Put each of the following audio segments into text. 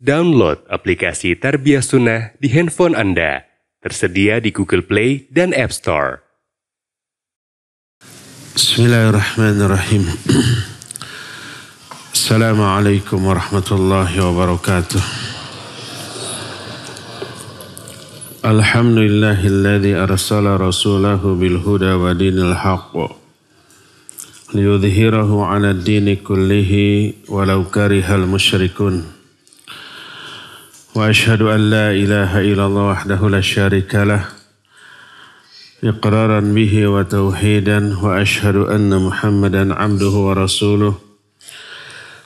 Download aplikasi Tarbiyah Sunnah di handphone Anda. Tersedia di Google Play dan App Store. Bismillahirrahmanirrahim. Assalamualaikum warahmatullahi wabarakatuh. Alhamdulillahilladzi arsala rasulahu bil huda wa dinil haqq liyudhhirahu 'ala ad-dini kullihi walau karihal musyrikun. Wa ashhadu an la ilaha illallah wahdahu la syarika lah iqraran bihi wa tauhidan wa ashhadu anna Muhammadan abduhu wa rasuluh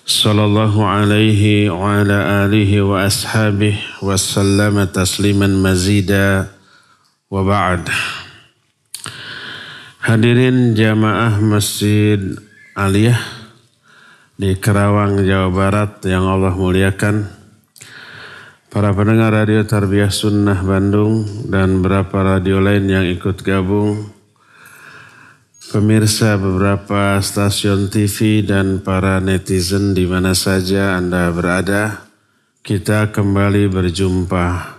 sallallahu alaihi wa ala alihi wa ashabihi wa sallama tasliman mazida wa ba'd. Hadirin jamaah Masjid Aliyah di Kerawang, Jawa Barat yang Allah muliakan, para pendengar radio Tarbiyah Sunnah Bandung dan beberapa radio lain yang ikut gabung, pemirsa beberapa stasiun TV dan para netizen di mana saja Anda berada, kita kembali berjumpa.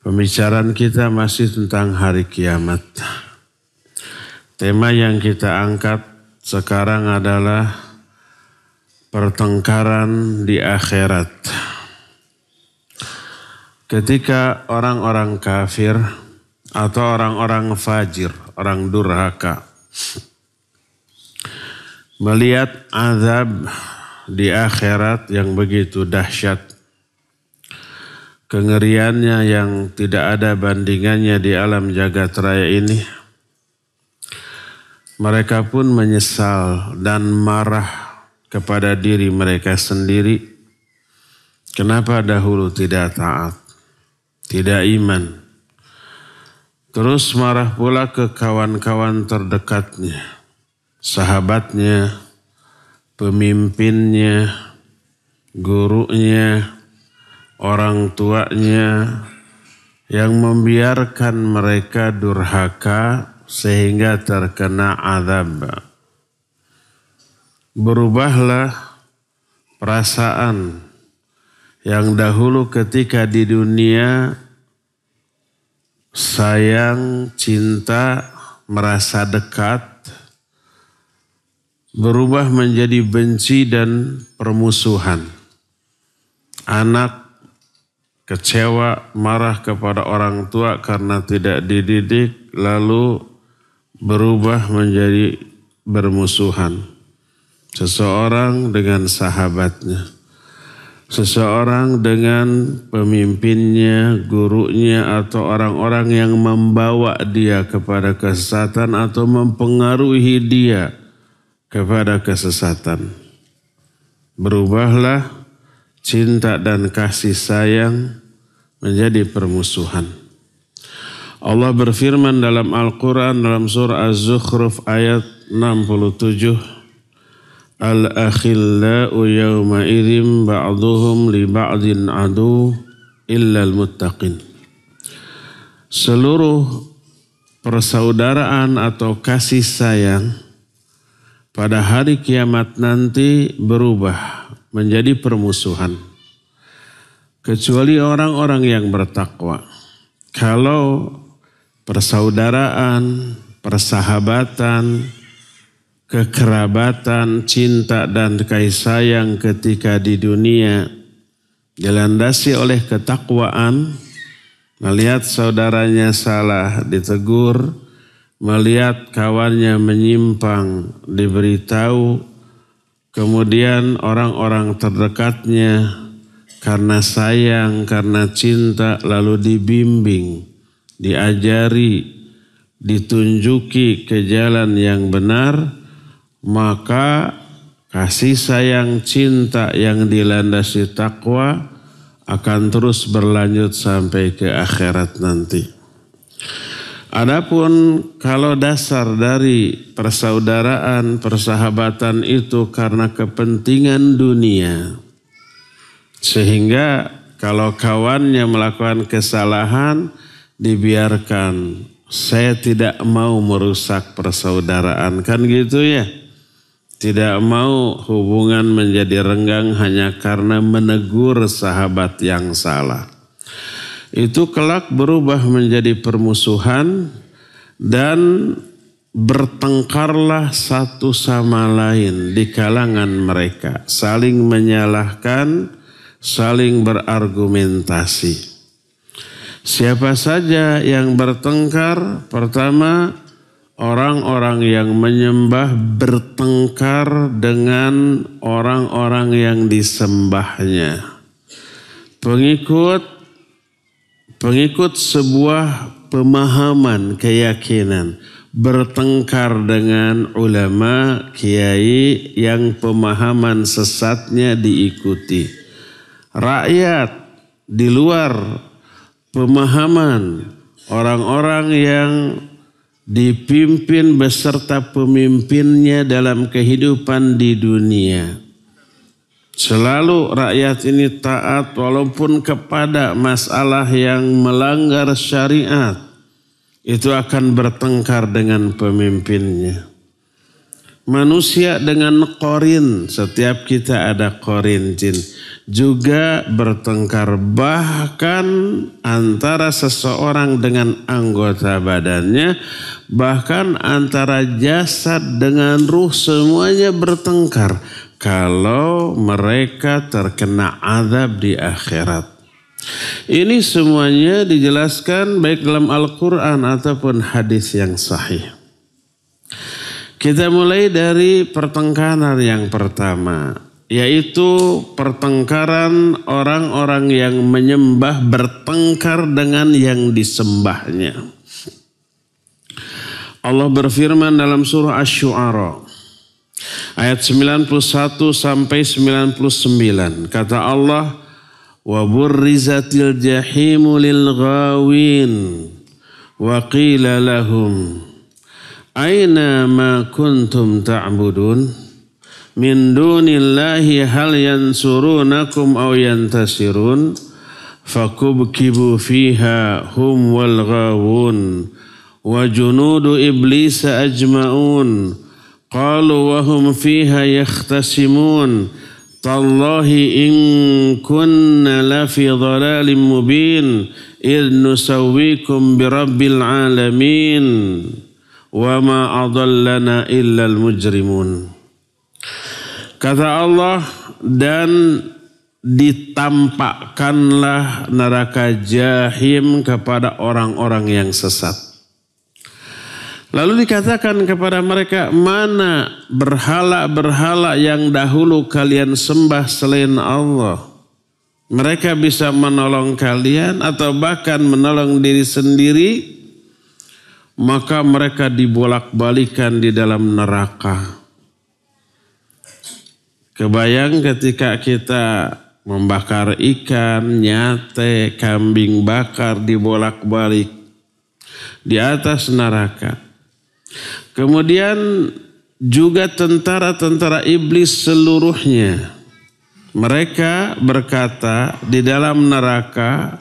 Pembicaraan kita masih tentang hari kiamat. Tema yang kita angkat sekarang adalah pertengkaran di akhirat. Ketika orang-orang kafir atau orang-orang fajir, orang durhaka, melihat azab di akhirat yang begitu dahsyat, kengeriannya yang tidak ada bandingannya di alam jagat raya ini, mereka pun menyesal dan marah kepada diri mereka sendiri. Kenapa dahulu tidak taat? Tidak iman. Terus marah pula ke kawan-kawan terdekatnya, sahabatnya, pemimpinnya, gurunya, orang tuanya, yang membiarkan mereka durhaka sehingga terkena azab. Berubahlah perasaan yang dahulu ketika di dunia sayang, cinta, merasa dekat, berubah menjadi benci dan permusuhan. Anak kecewa, marah kepada orang tua karena tidak dididik, lalu berubah menjadi bermusuhan. Seseorang dengan sahabatnya, seseorang dengan pemimpinnya, gurunya, atau orang-orang yang membawa dia kepada kesesatan atau mempengaruhi dia kepada kesesatan. Berubahlah cinta dan kasih sayang menjadi permusuhan. Allah berfirman dalam Al-Quran dalam surah Az-Zukhruf ayat 67, Al-akhillau yawma idzin ba'duhum li ba'din adu illal muttaqin. Seluruh persaudaraan atau kasih sayang pada hari kiamat nanti berubah menjadi permusuhan, kecuali orang-orang yang bertakwa. Kalau persaudaraan, persahabatan, kekerabatan, cinta dan kasih sayang ketika di dunia dilandasi oleh ketakwaan, melihat saudaranya salah ditegur, melihat kawannya menyimpang diberitahu, kemudian orang-orang terdekatnya karena sayang, karena cinta lalu dibimbing, diajari, ditunjuki ke jalan yang benar, maka kasih sayang cinta yang dilandasi takwa akan terus berlanjut sampai ke akhirat nanti. Adapun kalau dasar dari persaudaraan, persahabatan itu karena kepentingan dunia, sehingga kalau kawannya melakukan kesalahan dibiarkan, saya tidak mau merusak persaudaraan, kan gitu ya. Tidak mau hubungan menjadi renggang hanya karena menegur sahabat yang salah. Itu kelak berubah menjadi permusuhan dan bertengkarlah satu sama lain di kalangan mereka. Saling menyalahkan, saling berargumentasi. Siapa saja yang bertengkar, pertama orang-orang yang menyembah bertengkar dengan orang-orang yang disembahnya. Pengikut sebuah pemahaman, keyakinan, bertengkar dengan ulama, kiai yang pemahaman sesatnya diikuti. Rakyat di luar pemahaman orang-orang yang dipimpin beserta pemimpinnya dalam kehidupan di dunia. Selalu rakyat ini taat walaupun kepada masalah yang melanggar syariat. Itu akan bertengkar dengan pemimpinnya. Manusia dengan korin, setiap kita ada korin jin, juga bertengkar. Bahkan antara seseorang dengan anggota badannya, bahkan antara jasad dengan ruh, semuanya bertengkar. Kalau mereka terkena azab di akhirat. Ini semuanya dijelaskan baik dalam Al-Quran ataupun hadis yang sahih. Kita mulai dari pertengkaran yang pertama, yaitu pertengkaran orang-orang yang menyembah bertengkar dengan yang disembahnya. Allah berfirman dalam surah Asy-Syu'ara ayat 91 sampai 99. Kata Allah, wa burrizatil jahimu lil ghawin wa qila lahum aina ma kuntum ta'budun min dunillahi hal yansurunakum aw yantasirun fakubkibu fiha hum wal ghawun wa junudu iblisa ajma'un qalu wa hum fiha yakhtasimun tallahi in kunna lafi dhalalim mubin idh nusawwikum birabbil alamin wa ma adallana illal mujrimun. Kata Allah, dan ditampakkanlah neraka jahim kepada orang-orang yang sesat. Lalu dikatakan kepada mereka, mana berhala-berhala yang dahulu kalian sembah selain Allah? Mereka bisa menolong kalian atau bahkan menolong diri sendiri. Maka mereka dibolak-balikan di dalam neraka. Kebayang ketika kita membakar ikan, nyate, kambing bakar, dibolak-balik di atas neraka. Kemudian juga tentara-tentara iblis seluruhnya. Mereka berkata di dalam neraka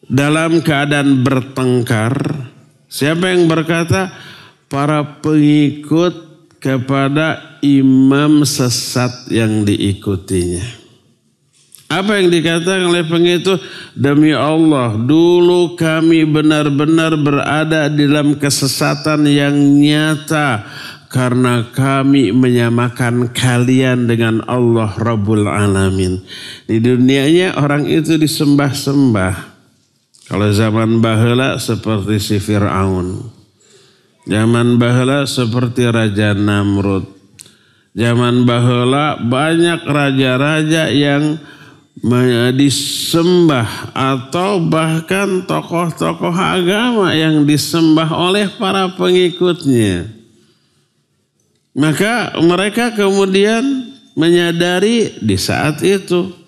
dalam keadaan bertengkar. Siapa yang berkata? Para pengikut kepada imam sesat yang diikutinya. Apa yang dikatakan oleh pengikut? Demi Allah, dulu kami benar-benar berada dalam kesesatan yang nyata karena kami menyamakan kalian dengan Allah Rabbul Alamin. Di dunianya orang itu disembah-sembah. Kalau zaman baheula seperti si Fir'aun. Zaman baheula seperti Raja Namrud. Zaman baheula banyak raja-raja yang disembah atau bahkan tokoh-tokoh agama yang disembah oleh para pengikutnya. Maka mereka kemudian menyadari di saat itu,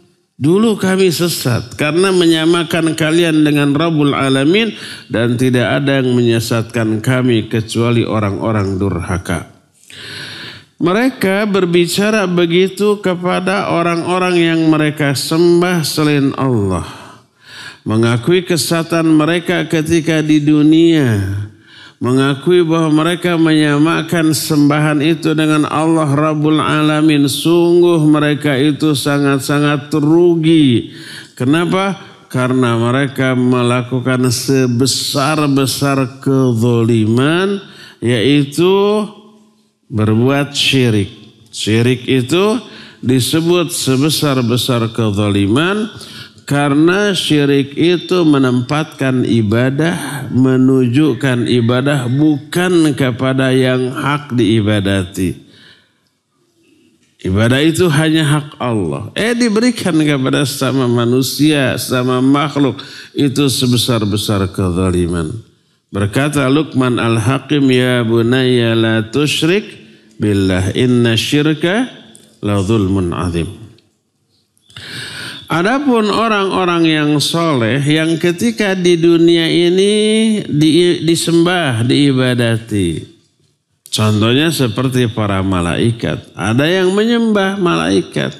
dulu kami sesat karena menyamakan kalian dengan Rabbul Alamin dan tidak ada yang menyesatkan kami kecuali orang-orang durhaka. Mereka berbicara begitu kepada orang-orang yang mereka sembah selain Allah. Mengakui kesesatan mereka ketika di dunia. mengakui bahwa mereka menyamakan sembahan itu dengan Allah Rabbul Alamin. Sungguh mereka itu sangat-sangat rugi. Kenapa? Karena mereka melakukan sebesar-besar kezaliman, yaitu berbuat syirik. Syirik itu disebut sebesar-besar kezaliman karena syirik itu menempatkan ibadah, menunjukkan ibadah bukan kepada yang hak diibadati. Ibadah itu hanya hak Allah. Diberikan kepada sama manusia, sama makhluk. Itu sebesar-besar kezaliman. Berkata Luqman Al-Hakim, ya bunayya la tusyrik billah inna syirka la zulmun azim. Adapun orang-orang yang soleh yang ketika di dunia ini disembah, diibadati. Contohnya seperti para malaikat. Ada yang menyembah malaikat.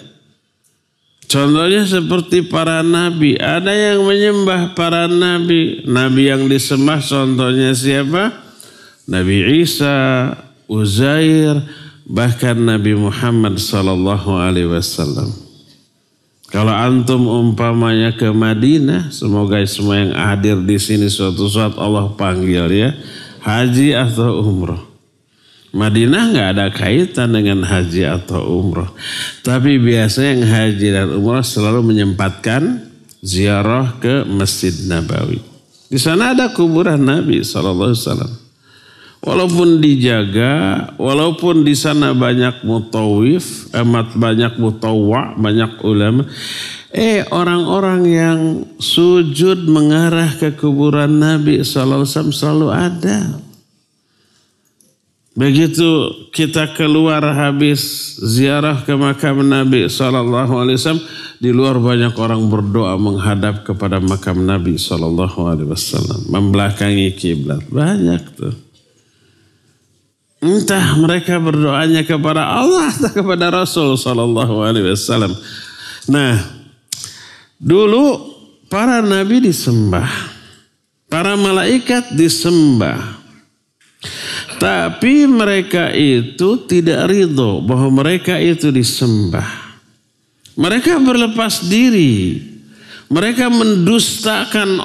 Contohnya seperti para nabi. Ada yang menyembah para nabi. Nabi yang disembah contohnya siapa? Nabi Isa, Uzair, bahkan Nabi Muhammad SAW. Kalau antum umpamanya ke Madinah, semoga semua yang hadir di sini suatu saat Allah panggil ya, haji atau umroh. Madinah nggak ada kaitan dengan haji atau umroh. Tapi biasanya yang haji dan umroh selalu menyempatkan ziarah ke Masjid Nabawi. Di sana ada kuburan Nabi SAW. Walaupun dijaga, walaupun di sana banyak mutawif, amat banyak mutawwa, banyak ulama. Orang-orang yang sujud mengarah ke kuburan Nabi SAW selalu ada. Begitu kita keluar habis ziarah ke makam Nabi SAW, di luar banyak orang berdoa menghadap kepada makam Nabi SAW, membelakangi kiblat. Banyak tuh. Entah mereka berdoanya kepada Allah atau kepada Rasul SAW. Nah, dulu para nabi disembah, para malaikat disembah. Tapi mereka itu tidak ridho bahwa mereka itu disembah. Mereka berlepas diri. Mereka mendustakan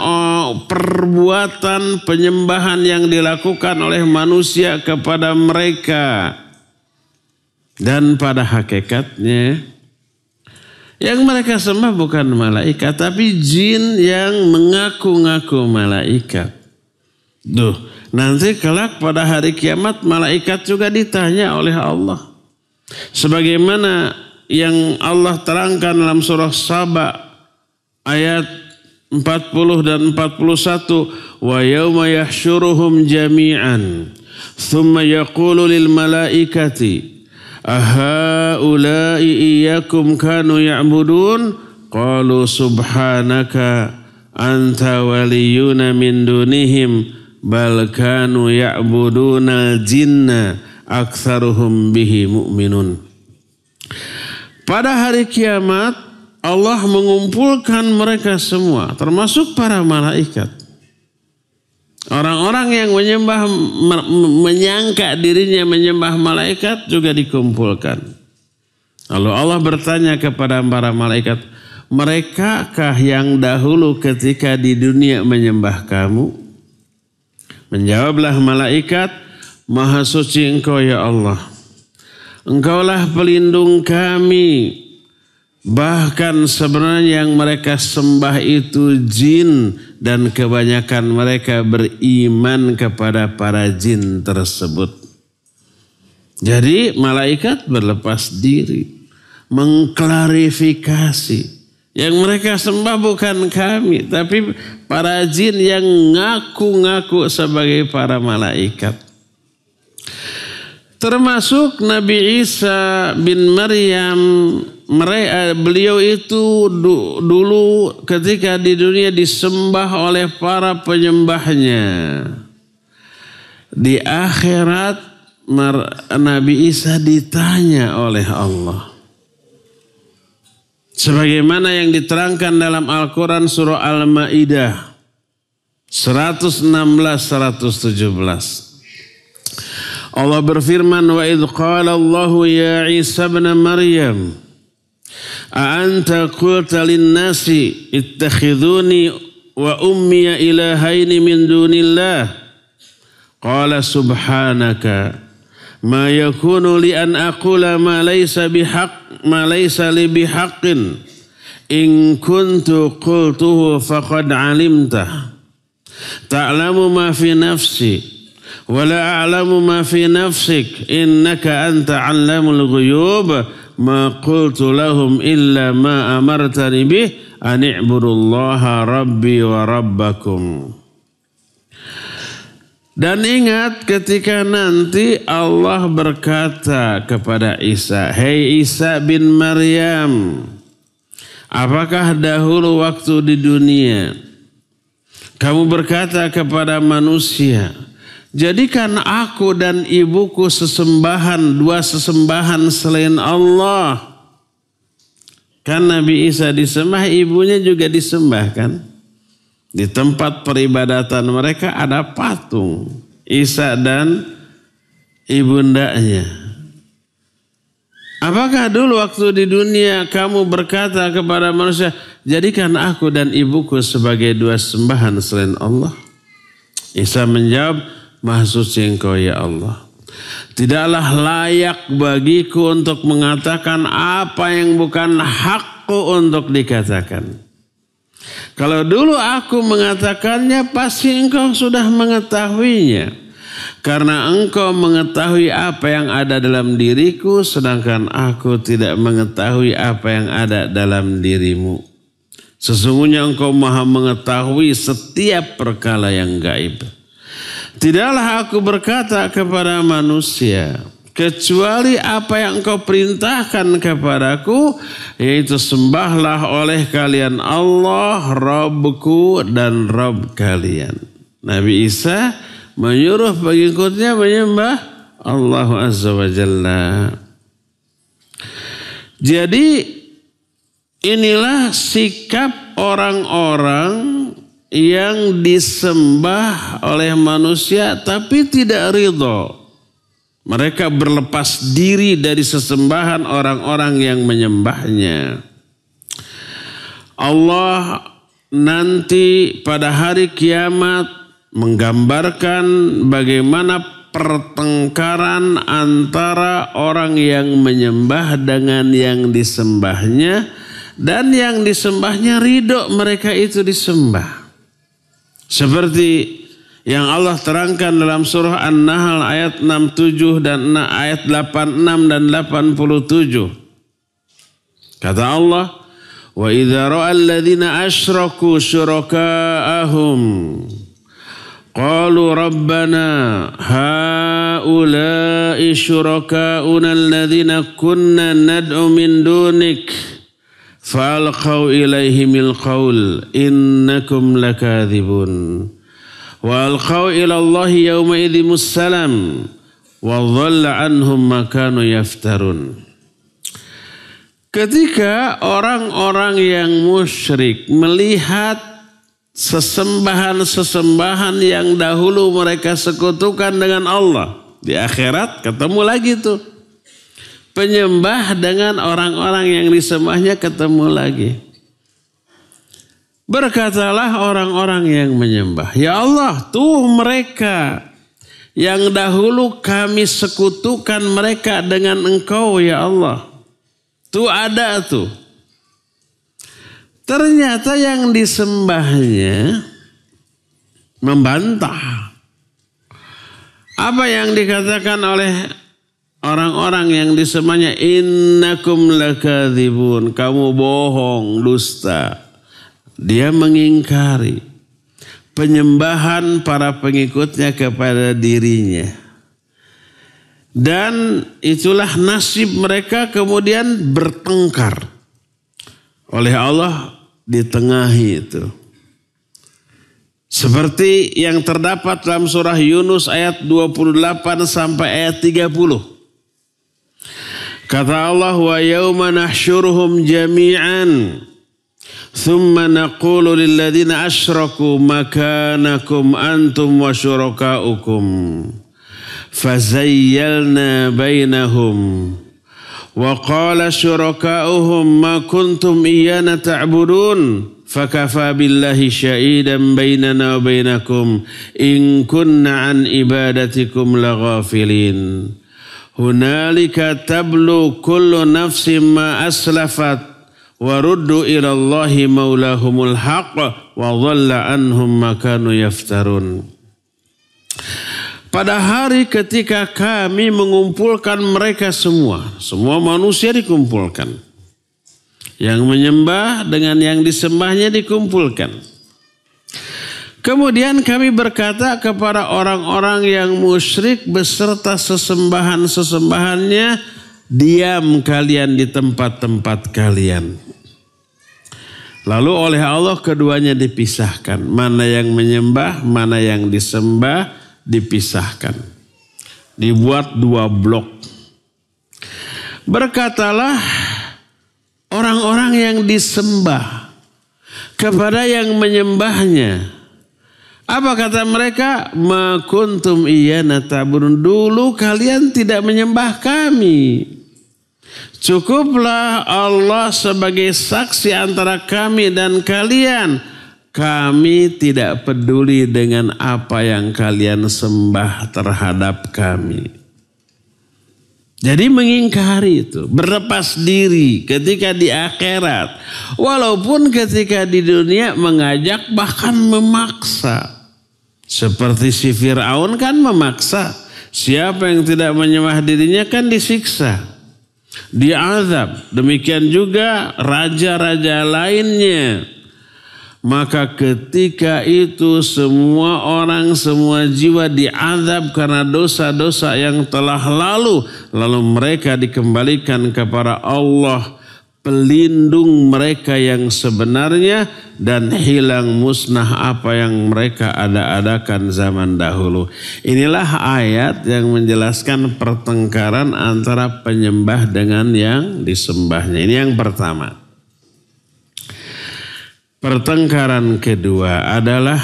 perbuatan penyembahan yang dilakukan oleh manusia kepada mereka. Dan pada hakikatnya, yang mereka sembah bukan malaikat, tapi jin yang mengaku-ngaku malaikat. Nanti kelak pada hari kiamat malaikat juga ditanya oleh Allah. Sebagaimana yang Allah terangkan dalam surah Saba ayat 40 dan 41. Wa yawma yahsyuruhum jami'an thumma yaqulu lil malaikati ahaula'i iyyakum kanu ya'budun qalu subhanaka anta waliyuna min dunihim bal kanu ya'buduna jinna aktsaruhum bihi mu'minun. Pada hari kiamat Allah mengumpulkan mereka semua termasuk para malaikat. Orang-orang yang menyangka dirinya menyembah malaikat juga dikumpulkan. Lalu Allah bertanya kepada para malaikat, "Merekakah yang dahulu ketika di dunia menyembah kamu?" Menjawablah malaikat, "Maha suci Engkau ya Allah. Engkaulah pelindung kami. Bahkan sebenarnya yang mereka sembah itu jin dan kebanyakan mereka beriman kepada para jin tersebut." Jadi malaikat berlepas diri, mengklarifikasi. Yang mereka sembah bukan kami, tapi para jin yang ngaku-ngaku sebagai para malaikat. Termasuk Nabi Isa bin Maryam, beliau itu dulu ketika di dunia disembah oleh para penyembahnya. Di akhirat Nabi Isa ditanya oleh Allah. Sebagaimana yang diterangkan dalam Al-Quran surah Al-Ma'idah 116-117. Allah berfirman, wa idh qala Allahu ya Isa ibn Maryam a anta qulta lin-nasi ittakhidhuni wa ummiya ilahaini min dunillah qala subhanaka ma yakunu li an aqula ma laysa li bihaqqin in kuntu qultuhu faqad alimta ta'lamu ma fi nafsi wa la a'lamu ma fi nafsik innaka anta 'allamul ghuyub ma qultu lahum illa ma amartani bih an i'budullaha rabbi wa rabbakum. Dan ingat ketika nanti Allah berkata kepada Isa, "Hei Isa bin Maryam, apakah dahulu waktu di dunia kamu berkata kepada manusia, jadikan aku dan ibuku dua sesembahan selain Allah?" Kan Nabi Isa disembah, ibunya juga disembah kan? Di tempat peribadatan mereka ada patung Isa dan ibundanya. Apakah dulu waktu di dunia kamu berkata kepada manusia, jadikan aku dan ibuku sebagai dua sembahan selain Allah? Isa menjawab, Maha suci Engkau ya Allah. Tidaklah layak bagiku untuk mengatakan apa yang bukan hakku untuk dikatakan. Kalau dulu aku mengatakannya, pasti engkau sudah mengetahuinya. Karena engkau mengetahui apa yang ada dalam diriku, sedangkan aku tidak mengetahui apa yang ada dalam dirimu. Sesungguhnya engkau maha mengetahui setiap perkara yang gaib. Tidaklah aku berkata kepada manusia kecuali apa yang engkau perintahkan kepadaku, yaitu sembahlah oleh kalian Allah, Rabbku dan Rabb kalian. Nabi Isa menyuruh pengikutnya menyembah Allah Azza wa Jalla. Jadi inilah sikap orang-orang yang disembah oleh manusia tapi tidak ridho. Mereka berlepas diri dari sesembahan orang-orang yang menyembahnya. Allah nanti pada hari kiamat menggambarkan bagaimana pertengkaran antara orang yang menyembah dengan yang disembahnya, dan yang disembahnya ridho mereka itu disembah. Seperti yang Allah terangkan dalam surah An-Nahl ayat 67 dan ayat 86 dan 87. Kata Allah, "Wa idza ra'a alladziina asyraku syuraka'ahum qalu rabbana haula'i syuraka'una alladziina kunna nad'u min dunik fa'alqaw ilaihimil qaul innakum lakadzibun wa alqaw ila Allahi yawma idhimus salam wa dhalla anhum ma kanu yaftarun." Ketika orang-orang yang musyrik melihat sesembahan-sesembahan yang dahulu mereka sekutukan dengan Allah, di akhirat ketemu lagi tuh penyembah dengan orang-orang yang disembahnya ketemu lagi. Berkatalah orang-orang yang menyembah, "Ya Allah, tuh mereka yang dahulu kami sekutukan mereka dengan Engkau ya Allah. Tuh ada tuh." Ternyata yang disembahnya membantah apa yang dikatakan oleh orang-orang yang disembahnya, innakum lakadzibun, kamu bohong, dusta. Dia mengingkari penyembahan para pengikutnya kepada dirinya. Dan itulah nasib mereka kemudian bertengkar. Oleh Allah ditengahi itu. Seperti yang terdapat dalam surah Yunus ayat 28 sampai ayat 30. Kata Allah, "Wa yawma nahsyuruhum jami'an thumma naqulu lilladzina asyraku makanakum antum wa syurakaukum fazayyalna bainahum wa qala syuraka'uhum ma kuntum iyyana ta'budun fakafa billahi syahidan bainana wa bainakum in kunna an ibadatikum laghafilin hunalika tablu kullu nafsin ma aslafat wa ruddu ila Allahi maulahumul haqq wa dhalla anhum ma kanu yaftarun. Pada hari ketika kami mengumpulkan mereka semua manusia dikumpulkan. Yang menyembah dengan yang disembahnya dikumpulkan. Kemudian kami berkata kepada orang-orang yang musyrik beserta sesembahan-sesembahannya, diam kalian di tempat-tempat kalian. Lalu oleh Allah keduanya dipisahkan. Mana yang menyembah, mana yang disembah dipisahkan. Dibuat 2 blok. Berkatalah orang-orang yang disembah kepada yang menyembahnya. Apa kata mereka? Ma kuntum iyyana ta'budun. Dulu kalian tidak menyembah kami. Cukuplah Allah sebagai saksi antara kami dan kalian. Kami tidak peduli dengan apa yang kalian sembah terhadap kami. Jadi mengingkari itu, berlepas diri ketika di akhirat. Walaupun ketika di dunia mengajak bahkan memaksa. Seperti si Fir'aun kan memaksa. Siapa yang tidak menyembah dirinya kan disiksa. Diazab. Demikian juga raja-raja lainnya. Maka ketika itu semua orang, semua jiwa diazab karena dosa-dosa yang telah lalu. Lalu mereka dikembalikan kepada Allah, pelindung mereka yang sebenarnya, dan hilang musnah apa yang mereka ada-adakan zaman dahulu. Inilah ayat yang menjelaskan pertengkaran antara penyembah dengan yang disembahnya. Ini yang pertama. Pertengkaran kedua adalah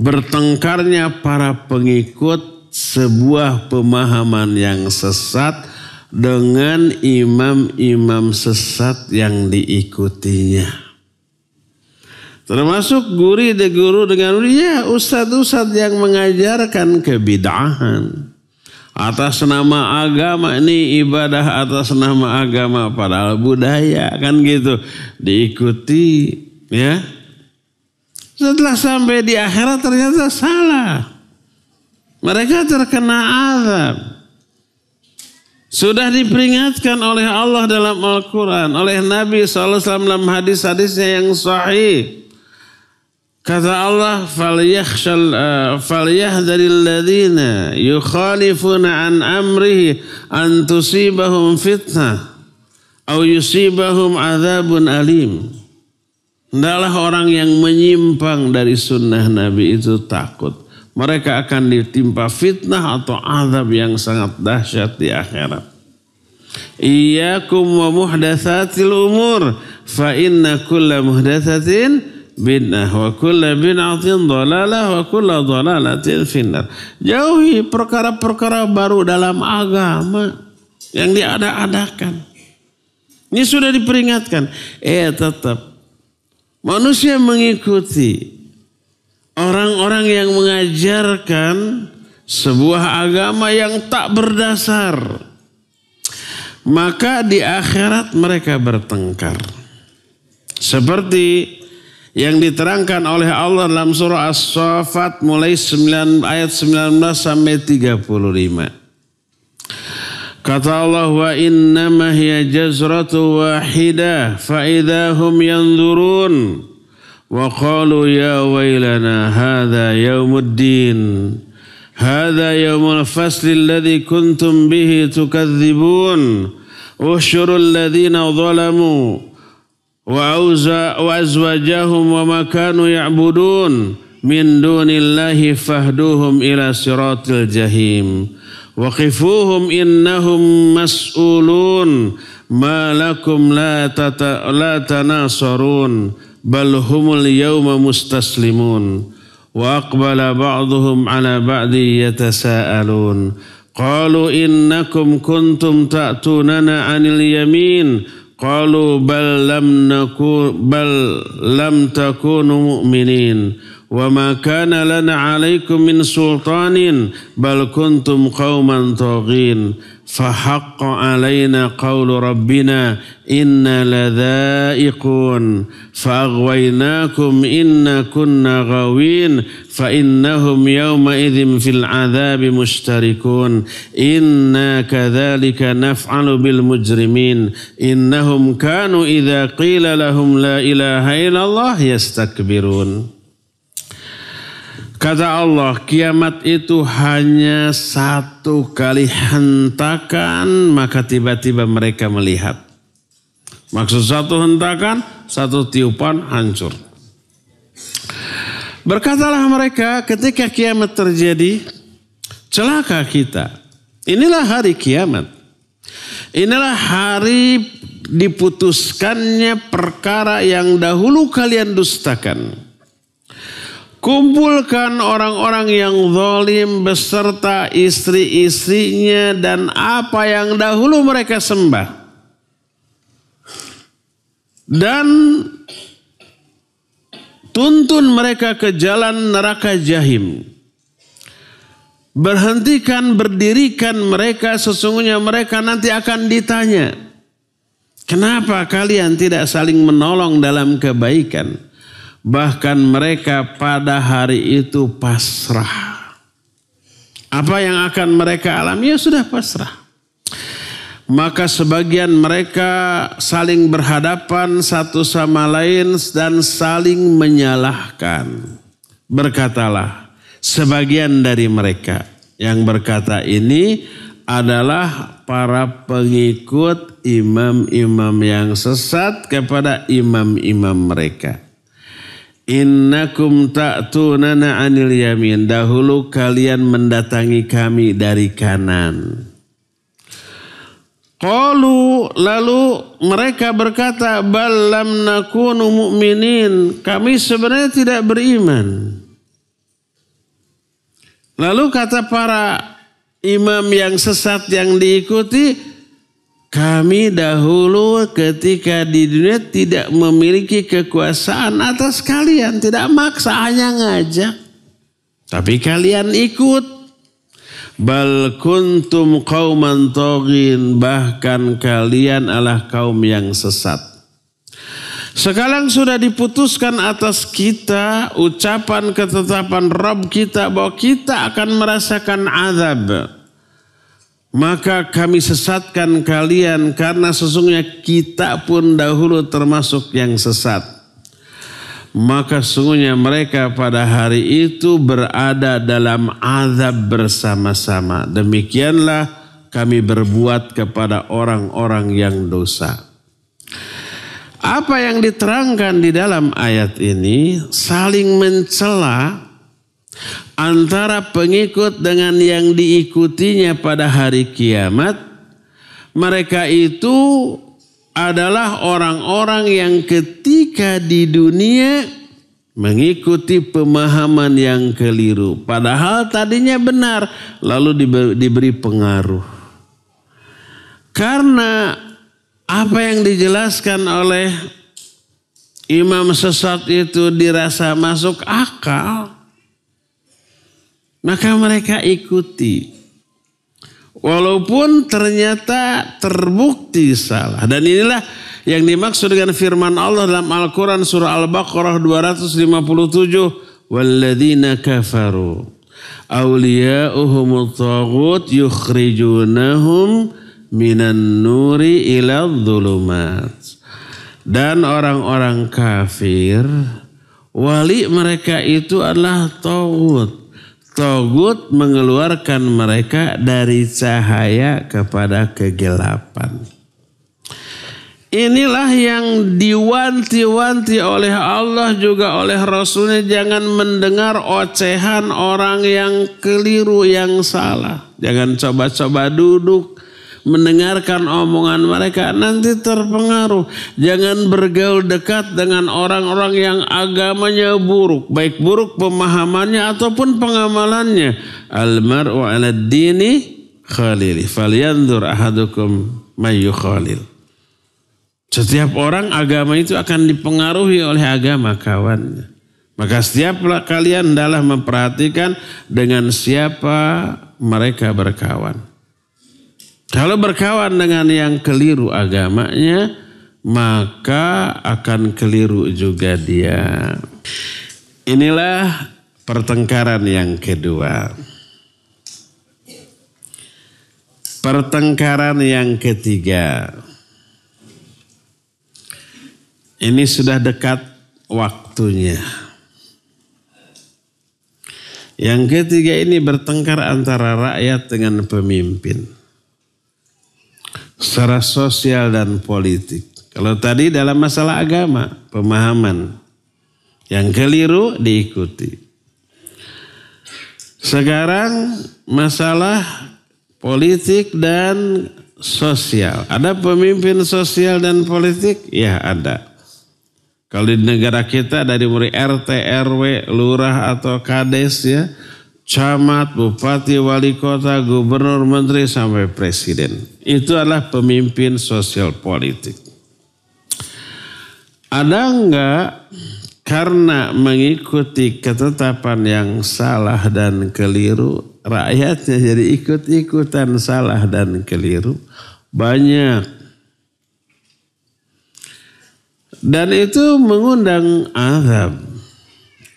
bertengkarnya para pengikut sebuah pemahaman yang sesat dengan imam-imam sesat yang diikutinya. Termasuk guru dengan ustadz-ustadz yang mengajarkan kebid'ahan. Atas nama agama, ini ibadah atas nama agama, padahal budaya kan gitu, diikuti ya. Setelah sampai di akhirat ternyata salah, mereka terkena azab. Sudah diperingatkan oleh Allah dalam Al-Quran, oleh Nabi SAW dalam hadis-hadisnya yang sahih. Kata Allah, falyahdharil ladzina yukhalifuna an amrihi an tusibahum fitnah aw yusibahum adzabun alim. Hendaklah orang yang menyimpang dari sunnah Nabi itu takut. Mereka akan ditimpa fitnah atau azab yang sangat dahsyat di akhirat. Iyyakum wa muhdatsatil umur fa inna kulla muhdatsatin bid'ah wa kullu bid'atin dhalalah wa kullu dhalalatin finnar. Jauhi perkara-perkara baru dalam agama yang diada-adakan. Ini sudah diperingatkan. Tetap manusia mengikuti orang-orang yang mengajarkan sebuah agama yang tak berdasar. Maka di akhirat mereka bertengkar. Seperti yang diterangkan oleh Allah dalam surah As-Saffat mulai ayat 19 sampai 35. Kata Allah, wa innama hiya jazratu wahidah fa idahum yanzurun wa qalu ya wailana hadha yaumuddin hadha yaumul fasli alladhi kuntum bihi tukadzibun ushurul ladzina zalamu wa azwajahum wa ma kanu ya'budun min dunillahi fahduhum ila siratil jahim wa qifuhum innahum mas'ulun ma lakum la tanasarun bal humul yawma mustaslimun Wa aqbala ba'duhum ala ba'di yatasa'alun. Qalu innakum kuntum ta'tunana 'anil yamin. Qalu bal lam takunu mu'minin. Wa ma kana lana 'alaikum min sultanin bal kuntum qauman taghin. Fahaqqa 'alaina qawlu rabbina inna ladha'iqun fa'aghwaynakum inna kunna ghawin fa innahum yawma idzin fil 'adzabi mushtarikun inna kadzalika naf'alu bil mujrimin innahum kanu idza qila lahum la ilaha illallah yastakbirun. Kata Allah, kiamat itu hanya satu kali hentakan, maka tiba-tiba mereka melihat. Maksud satu hentakan, satu tiupan hancur. Berkatalah mereka ketika kiamat terjadi, celaka kita. Inilah hari kiamat. Inilah hari diputuskannya perkara yang dahulu kalian dustakan. Kumpulkan orang-orang yang zalim beserta istri-istrinya dan apa yang dahulu mereka sembah. Dan tuntun mereka ke jalan neraka jahim. Berhentikan, berdirikan mereka, sesungguhnya mereka nanti akan ditanya. Kenapa kalian tidak saling menolong dalam kebaikan? Bahkan mereka pada hari itu pasrah. Apa yang akan mereka alami? Ya sudah pasrah. Maka sebagian mereka saling berhadapan satu sama lain dan saling menyalahkan. Berkatalah sebagian dari mereka. Yang berkata ini adalah para pengikut imam-imam yang sesat kepada imam-imam mereka. Innakum ta'tunana 'anil yamin. Dahulu kalian mendatangi kami dari kanan. Qalu, lalu mereka berkata, bal lam nakunu mu'minin. Kami sebenarnya tidak beriman. Lalu kata para imam yang sesat yang diikuti, kami dahulu ketika di dunia tidak memiliki kekuasaan atas kalian. Tidak maksa, hanya ngajak. Tapi kalian ikut. Bal kuntum qauman taghin. Bahkan kalian adalah kaum yang sesat. Sekarang sudah diputuskan atas kita ucapan ketetapan Rabb kita bahwa kita akan merasakan azab. Maka kami sesatkan kalian karena sesungguhnya kita pun dahulu termasuk yang sesat. Maka sesungguhnya mereka pada hari itu berada dalam azab bersama-sama. Demikianlah kami berbuat kepada orang-orang yang dosa. Apa yang diterangkan di dalam ayat ini saling mencela antara pengikut dengan yang diikutinya pada hari kiamat. Mereka itu adalah orang-orang yang ketika di dunia mengikuti pemahaman yang keliru. Padahal tadinya benar, lalu diberi pengaruh. Karena apa yang dijelaskan oleh imam sesat itu dirasa masuk akal, maka mereka ikuti. Walaupun ternyata terbukti salah. Dan inilah yang dimaksud dengan firman Allah dalam Al-Quran surah Al-Baqarah 257. Walladzina kafaru awliya'uhumut taghut yukhrijunahum minan nuri ila dhulumat. Dan orang-orang kafir, wali mereka itu adalah taghut. Taghut mengeluarkan mereka dari cahaya kepada kegelapan. Inilah yang diwanti-wanti oleh Allah juga oleh Rasulnya. Jangan mendengar ocehan orang yang keliru, yang salah. Jangan coba-coba duduk mendengarkan omongan mereka, nanti terpengaruh. Jangan bergaul dekat dengan orang-orang yang agamanya buruk, baik buruk pemahamannya ataupun pengamalannya. Al-mar'u 'ala ad-dini khalili, falyanzur ahadukum may yukhalil. Setiap orang agama itu akan dipengaruhi oleh agama kawannya. Maka setiap kalian hendaklah memperhatikan dengan siapa mereka berkawan. Kalau berkawan dengan yang keliru agamanya, maka akan keliru juga dia. Inilah pertengkaran yang kedua. Pertengkaran yang ketiga. Ini sudah dekat waktunya. Yang ketiga ini bertengkar antara rakyat dengan pemimpin. Secara sosial dan politik. Kalau tadi dalam masalah agama, pemahaman. Yang keliru diikuti. Sekarang masalah politik dan sosial. Ada pemimpin sosial dan politik? Ya ada. Kalau di negara kita dari mulai RT, RW, lurah atau kades ya, camat, bupati, wali kota, gubernur, menteri sampai presiden. Itu adalah pemimpin sosial politik. Ada enggak karena mengikuti ketetapan yang salah dan keliru, rakyatnya jadi ikut-ikutan salah dan keliru? Banyak. Dan itu mengundang azab.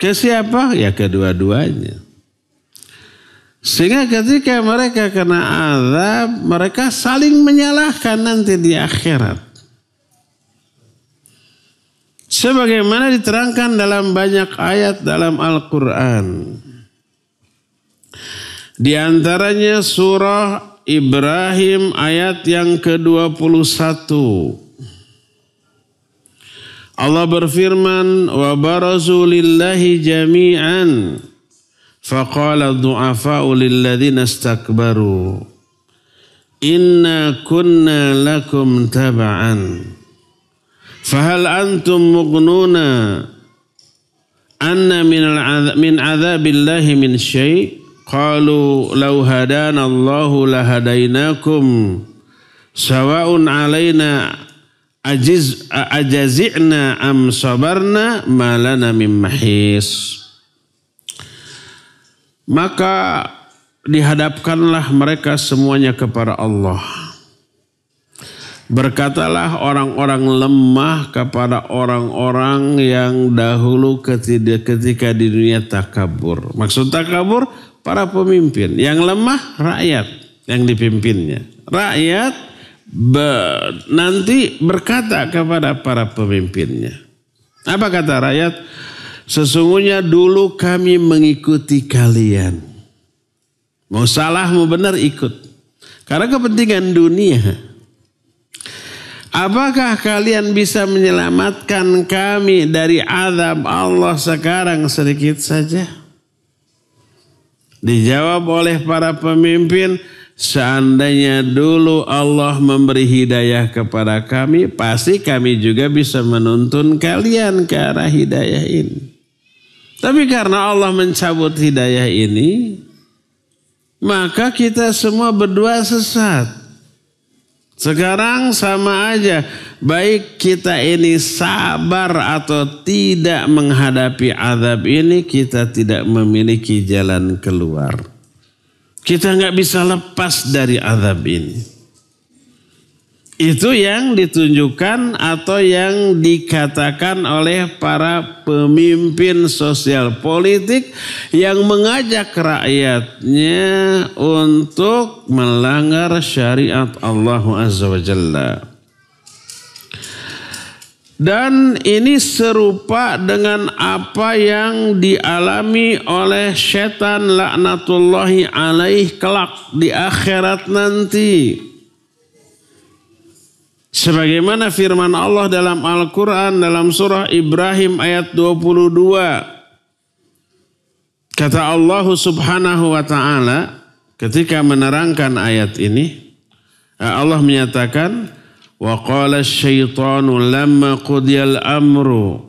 Ke siapa? Ya kedua-duanya. Sehingga ketika mereka kena azab, mereka saling menyalahkan nanti di akhirat. Sebagaimana diterangkan dalam banyak ayat dalam Al-Quran. Di antaranya surah Ibrahim ayat yang ke-21. Allah berfirman, wa barazu lillahi jami'an faqala du'afa'u lilladzina istakbaru inna kunna lakum taba'an fahal antum mughnuna anna min adzabillahi min syai' qalu law hadana Allahu lahadainakum sawa'un alaina ajazi'na am sabarna malana mim mahis. Maka dihadapkanlah mereka semuanya kepada Allah. Berkatalah orang-orang lemah kepada orang-orang yang dahulu ketika di dunia takabur. Maksud takabur para pemimpin. Yang lemah rakyat yang dipimpinnya. Rakyat nanti berkata kepada para pemimpinnya. Apa kata rakyat? Sesungguhnya dulu kami mengikuti kalian. Mau salah mau benar ikut. Karena kepentingan dunia. Apakah kalian bisa menyelamatkan kami dari azab Allah sekarang sedikit saja? Dijawab oleh para pemimpin, seandainya dulu Allah memberi hidayah kepada kami, pasti kami juga bisa menuntun kalian ke arah hidayah ini. Tapi karena Allah mencabut hidayah ini, maka kita semua berdua sesat. Sekarang sama aja, baik kita ini sabar atau tidak menghadapi azab ini, kita tidak memiliki jalan keluar. Kita nggak bisa lepas dari azab ini. Itu yang ditunjukkan atau yang dikatakan oleh para pemimpin sosial politik yang mengajak rakyatnya untuk melanggar syariat Allah Azza wa Jalla. Dan ini serupa dengan apa yang dialami oleh setan laknatullahi alaih kelak di akhirat nanti. Sebagaimana firman Allah dalam Al-Quran dalam surah Ibrahim ayat 22. Kata Allah subhanahu wa ta'ala ketika menerangkan ayat ini. Allah menyatakan, wa qala asyaitanu lamma qudiyal amru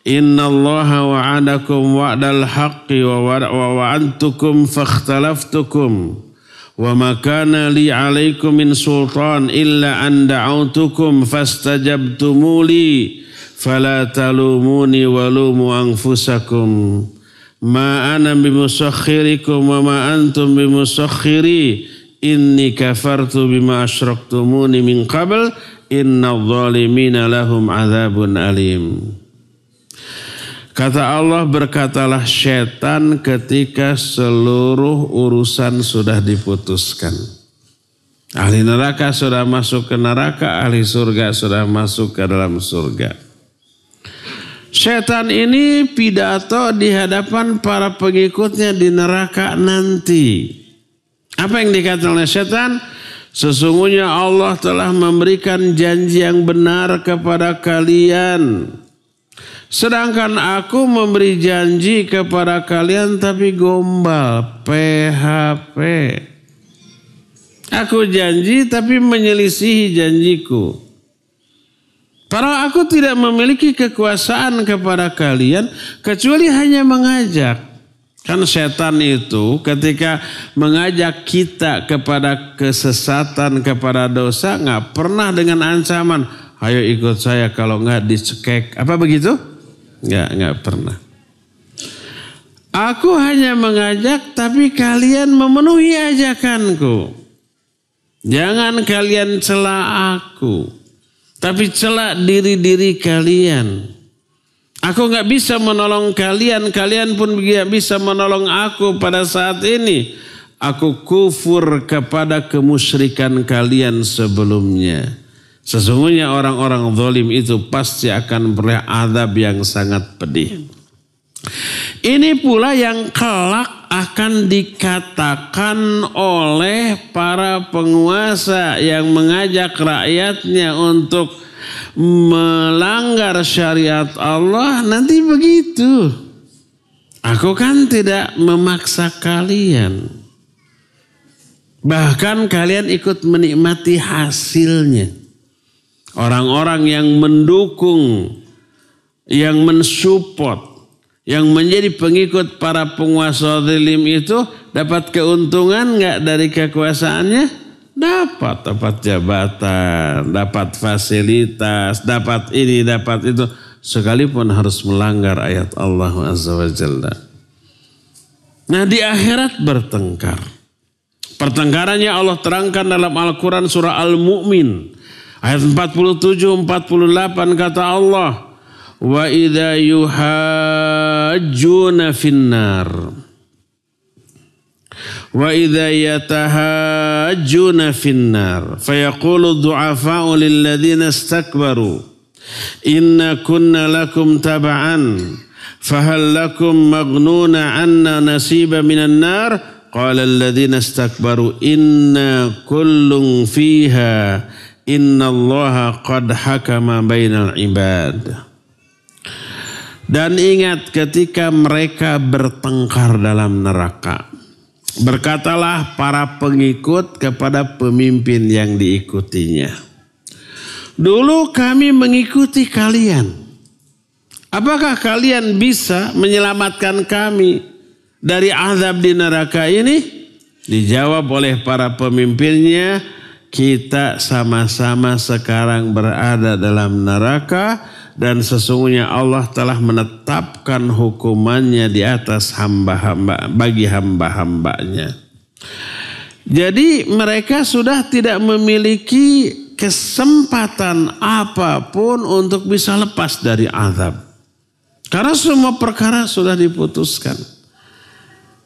innallaha wa'adakum wa'dal haqqi wa wa'antukum fakhtalaftukum wa ma kana li 'alaikum min sultan illa an da'autukum fastajabtumuli fala talumuni walumu anfusakum ma ana bimusakhirikum wa ma antum bimusakhiri inni kafartu bima asyraktumuni min qabl innadh dhalimina lahum 'adzabun alim. Kata Allah, berkatalah setan ketika seluruh urusan sudah diputuskan. Ahli neraka sudah masuk ke neraka, ahli surga sudah masuk ke dalam surga. Setan ini pidato di hadapan para pengikutnya di neraka nanti. Apa yang dikatakan oleh setan? Sesungguhnya Allah telah memberikan janji yang benar kepada kalian. Sedangkan aku memberi janji kepada kalian tapi gombal, PHP. Aku janji tapi menyelisihi janjiku. Padahal aku tidak memiliki kekuasaan kepada kalian kecuali hanya mengajak. Kan setan itu ketika mengajak kita kepada kesesatan, kepada dosa, nggak pernah dengan ancaman, ayo ikut saya kalau nggak dicekek. Apa begitu? Nggak pernah. Aku hanya mengajak tapi kalian memenuhi ajakanku. Jangan kalian cela aku, tapi cela diri-diri kalian. Aku nggak bisa menolong kalian, kalian pun tidak bisa menolong aku pada saat ini. Aku kufur kepada kemusyrikan kalian sebelumnya. Sesungguhnya orang-orang zalim itu pasti akan beroleh azab yang sangat pedih. Ini pula yang kelak akan dikatakan oleh para penguasa yang mengajak rakyatnya untuk melanggar syariat Allah. Nanti begitu. Aku kan tidak memaksa kalian. Bahkan kalian ikut menikmati hasilnya. Orang-orang yang mendukung, yang mensupport, yang menjadi pengikut para penguasa zalim itu dapat keuntungan nggak dari kekuasaannya? Dapat jabatan, dapat fasilitas, dapat ini, dapat itu. Sekalipun harus melanggar ayat Allah Azza wa Jalla. Nah, di akhirat bertengkar. Pertengkarannya Allah terangkan dalam Al-Quran surah Al-Mu'min. Ayat 47-48 kata Allah, wa idza yuhajjuna finnar wa idza yatahajjuna finnar fayaqulu du'afa'u lil ladzina istakbaru inna kunna lakum tab'an fahal lakum maghnuna 'anna nasiba minan nar qala alladzina istakbaru inna kullun fiha innallaha qad hakama bainal ibad. Dan ingat ketika mereka bertengkar dalam neraka, berkatalah para pengikut kepada pemimpin yang diikutinya, dulu kami mengikuti kalian, apakah kalian bisa menyelamatkan kami dari azab di neraka ini? Dijawab oleh para pemimpinnya, kita sama-sama sekarang berada dalam neraka dan sesungguhnya Allah telah menetapkan hukumannya di atas hamba-hamba bagi hamba-hambanya. Jadi mereka sudah tidak memiliki kesempatan apapun untuk bisa lepas dari azab. Karena semua perkara sudah diputuskan.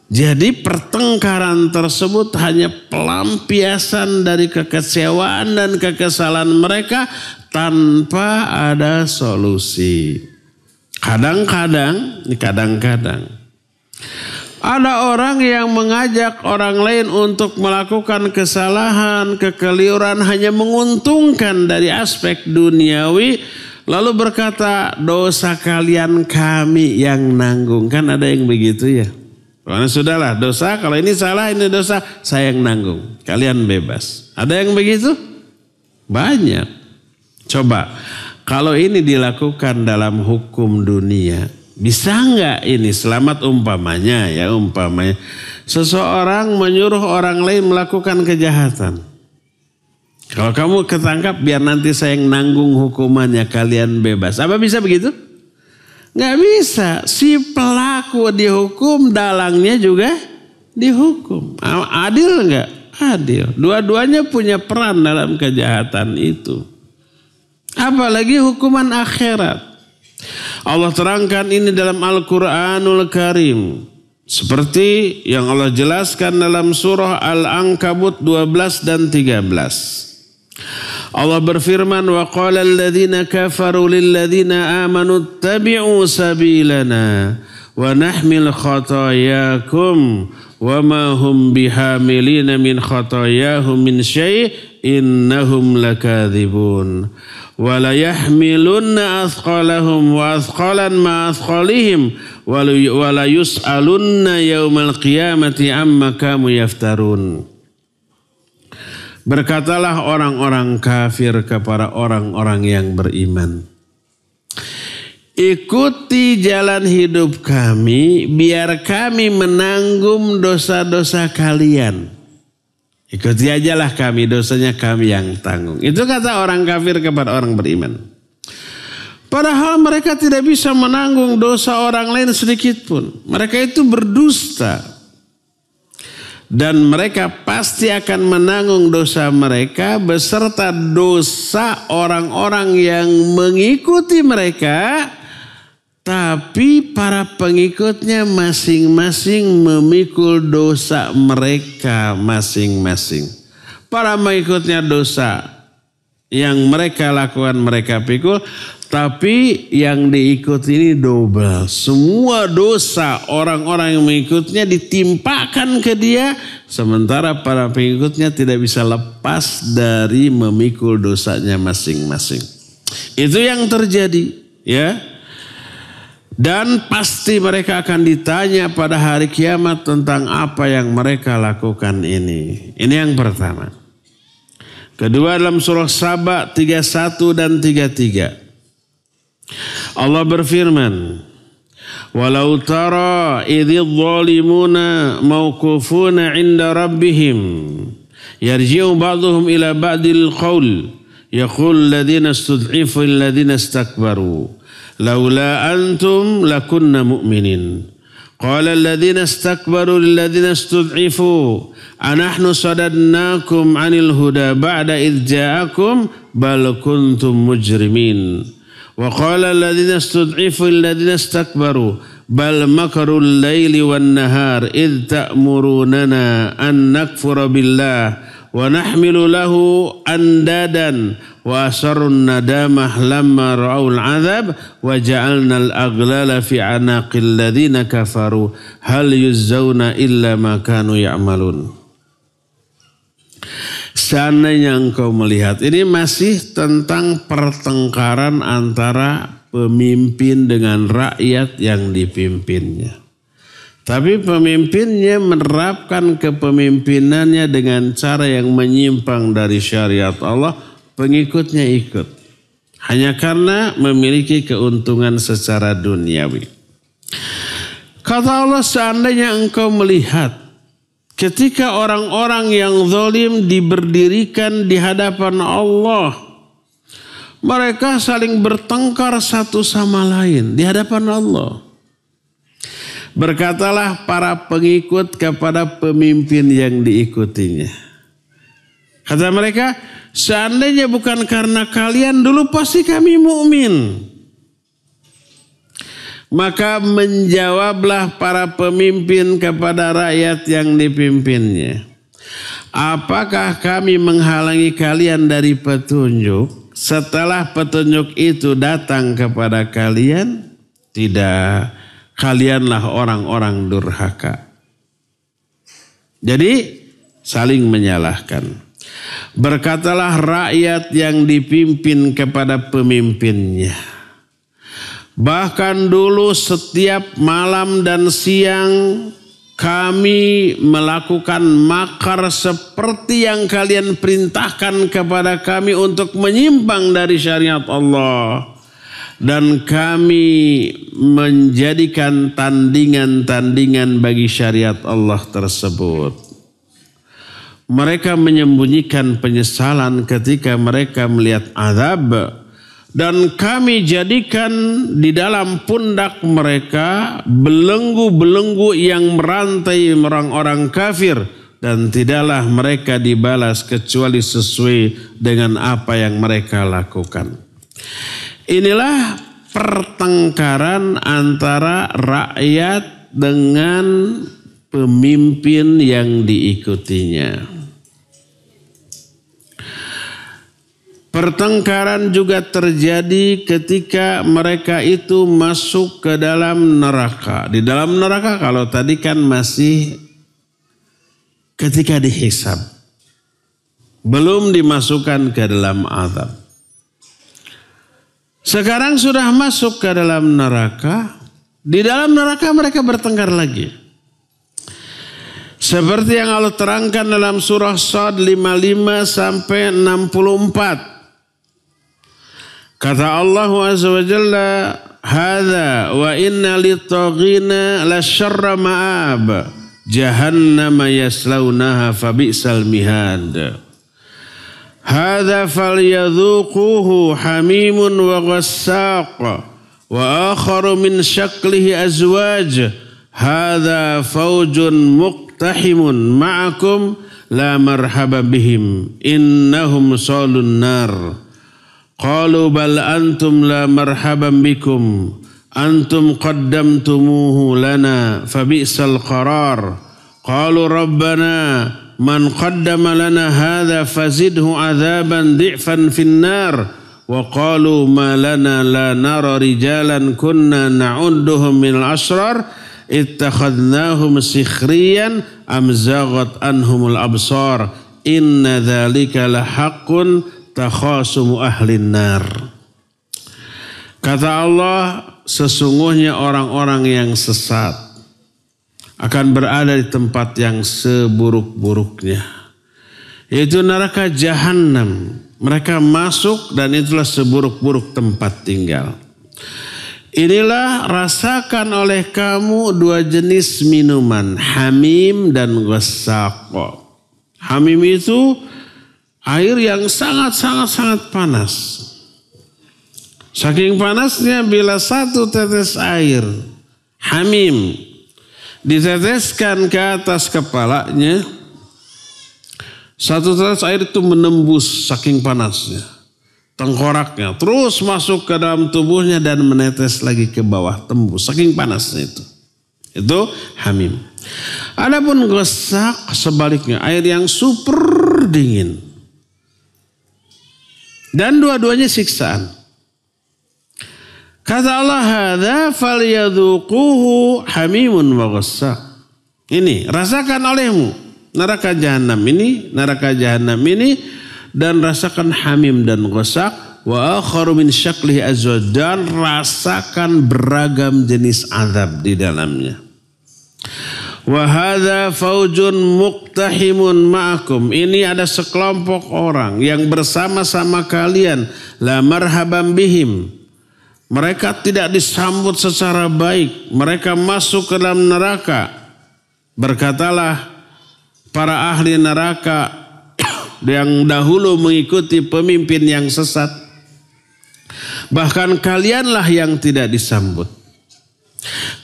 Jadi pertengkaran tersebut hanya pelampiasan dari kekecewaan dan kekesalan mereka tanpa ada solusi. Kadang-kadang ada orang yang mengajak orang lain untuk melakukan kesalahan, kekeliruan hanya menguntungkan dari aspek duniawi, lalu berkata dosa kalian kami yang nanggung. Kan ada yang begitu ya. Karena sudahlah dosa, kalau ini salah ini dosa, saya yang nanggung. Kalian bebas. Ada yang begitu? Banyak. Coba, kalau ini dilakukan dalam hukum dunia, bisa nggak ini selamat umpamanya seseorang menyuruh orang lain melakukan kejahatan. Kalau kamu ketangkap biar nanti saya yang nanggung hukumannya, kalian bebas. Apa bisa begitu? Nggak bisa. Si pelaku dihukum, dalangnya juga dihukum. Adil nggak? Adil. Dua-duanya punya peran dalam kejahatan itu. Apalagi hukuman akhirat. Allah terangkan ini dalam Al-Quranul Karim. Seperti yang Allah jelaskan dalam surah Al-Ankabut 12 dan 13. Allah berfirman, wa qala alladhina kafaru lilladhina amanu ittabi'u sabilana wa nahmil khatayakum wa ma hum bihamilina min khatayahum min syai' innahum lakadzibun wa la yahmilunna athqalahum wa athqalan ma athqalihim wa la yus'alunna yaumal qiyamati amma kanu yaftarun. Berkatalah orang-orang kafir kepada orang-orang yang beriman, ikuti jalan hidup kami biar kami menanggung dosa-dosa kalian. Ikuti ajalah kami, dosanya kami yang tanggung. Itu kata orang kafir kepada orang beriman. Padahal mereka tidak bisa menanggung dosa orang lain sedikit pun. Mereka itu berdusta. Dan mereka pasti akan menanggung dosa mereka beserta dosa orang-orang yang mengikuti mereka. Tapi para pengikutnya masing-masing memikul dosa mereka masing-masing. Para pengikutnya dosa yang mereka lakukan mereka pikul. Tapi yang diikuti ini double. Semua dosa orang-orang yang mengikutnya ditimpakan ke dia. Sementara para pengikutnya tidak bisa lepas dari memikul dosanya masing-masing. Itu yang terjadi. Ya. Dan pasti mereka akan ditanya pada hari kiamat tentang apa yang mereka lakukan ini. Ini yang pertama. Kedua dalam surah Saba 31 dan 33. Allah berfirman, walau tara idhidh zalimuna mawqufuna 'inda rabbihim yarji'u ba'dhum ila ba'dil qaul yaqul alladhina istud'ifu alladhina istakbaru laula antum lakunna mu'minin qala alladhina istakbaru lilladhina istud'ifu anahnu sadadnakum 'anil huda ba'da idh ja'akum bal kuntum mujrimin. وقال الذين استضعفوا الذين استكبروا بل مكروا الليل والنهار إذ تأمروننا أن نكفر بالله ونحمل له أندادا وأسروا الندامة لما رأوا العذاب وجعلنا الأغلال في أعناق الذين كفروا هل يجزون إلا ما كانوا يعملون. Seandainya engkau melihat, ini masih tentang pertengkaran antara pemimpin dengan rakyat yang dipimpinnya. Tapi pemimpinnya menerapkan kepemimpinannya dengan cara yang menyimpang dari syariat Allah, pengikutnya ikut. Hanya karena memiliki keuntungan secara duniawi. Kata Allah, seandainya engkau melihat, ketika orang-orang yang zalim diberdirikan di hadapan Allah, mereka saling bertengkar satu sama lain di hadapan Allah. Berkatalah para pengikut kepada pemimpin yang diikutinya. Kata mereka, seandainya bukan karena kalian dulu pasti kami mukmin. Maka menjawablah para pemimpin kepada rakyat yang dipimpinnya. Apakah kami menghalangi kalian dari petunjuk setelah petunjuk itu datang kepada kalian? Tidak, kalianlah orang-orang durhaka. Jadi saling menyalahkan. Berkatalah rakyat yang dipimpin kepada pemimpinnya. Bahkan dulu setiap malam dan siang kami melakukan makar seperti yang kalian perintahkan kepada kami untuk menyimpang dari syariat Allah. Dan kami menjadikan tandingan-tandingan bagi syariat Allah tersebut. Mereka menyembunyikan penyesalan ketika mereka melihat azab. Dan kami jadikan di dalam pundak mereka belenggu-belenggu yang merantai orang-orang kafir. Dan tidaklah mereka dibalas kecuali sesuai dengan apa yang mereka lakukan. Inilah pertengkaran antara rakyat dengan pemimpin yang diikutinya. Pertengkaran juga terjadi ketika mereka itu masuk ke dalam neraka. Di dalam neraka kalau tadi kan masih ketika dihisab. Belum dimasukkan ke dalam azab. Sekarang sudah masuk ke dalam neraka. Di dalam neraka mereka bertengkar lagi. Seperti yang Allah terangkan dalam surah Shad 55 sampai 64. Kata Allah Azza wa Jalla, "Hadza wa inna lit-taghina lasyarra ma'ab, jahannama yaslaunaha fabi'sal mihad. Hadza falyadhuquhu hamimun wa ghassaq, wa akharu min syaklihi azwaj. Hadza faujun muqtahimun ma'akum la marhaba bihim, innahum salun nar. Qalu bal antum la marhaban bikum, antum qaddamtumuhu lana fabi'sal qarar. Qalu rabbana man qaddama lana hadha fazidhu adzaban di'fan finnar. Wa qalu ma lana la nara rijalan kunna na'udduhum minal asrar ittakhadnahum sikhriyan am zaghat anhumul absar. Inna dzalika lahaqqun takhasumu ahlin nar." Kata Allah, sesungguhnya orang-orang yang sesat akan berada di tempat yang seburuk-buruknya, yaitu neraka jahanam. Mereka masuk dan itulah seburuk-buruk tempat tinggal. Inilah rasakan oleh kamu dua jenis minuman, hamim dan ghassaq. Hamim itu air yang sangat panas. Saking panasnya bila satu tetes air hamim diteteskan ke atas kepalanya, satu tetes air itu menembus saking panasnya tengkoraknya, terus masuk ke dalam tubuhnya dan menetes lagi ke bawah, tembus saking panasnya itu. Itu hamim. Adapun ghassaq sebaliknya, air yang super dingin. Dan dua-duanya siksaan. Kata Allah, hadza falyadhuquhu hamimun wa ghassaq. Ini rasakan olehmu neraka jahanam ini, dan rasakan hamim dan ghassaq. Wa akharu min syaklihi azwaj, dan rasakan beragam jenis azab di dalamnya. Wa hadza faujun muqtahimun ma'akum. Ini ada sekelompok orang yang bersama-sama kalian. La marhaban bihim. Mereka tidak disambut secara baik. Mereka masuk ke dalam neraka. Berkatalah para ahli neraka yang dahulu mengikuti pemimpin yang sesat, bahkan kalianlah yang tidak disambut.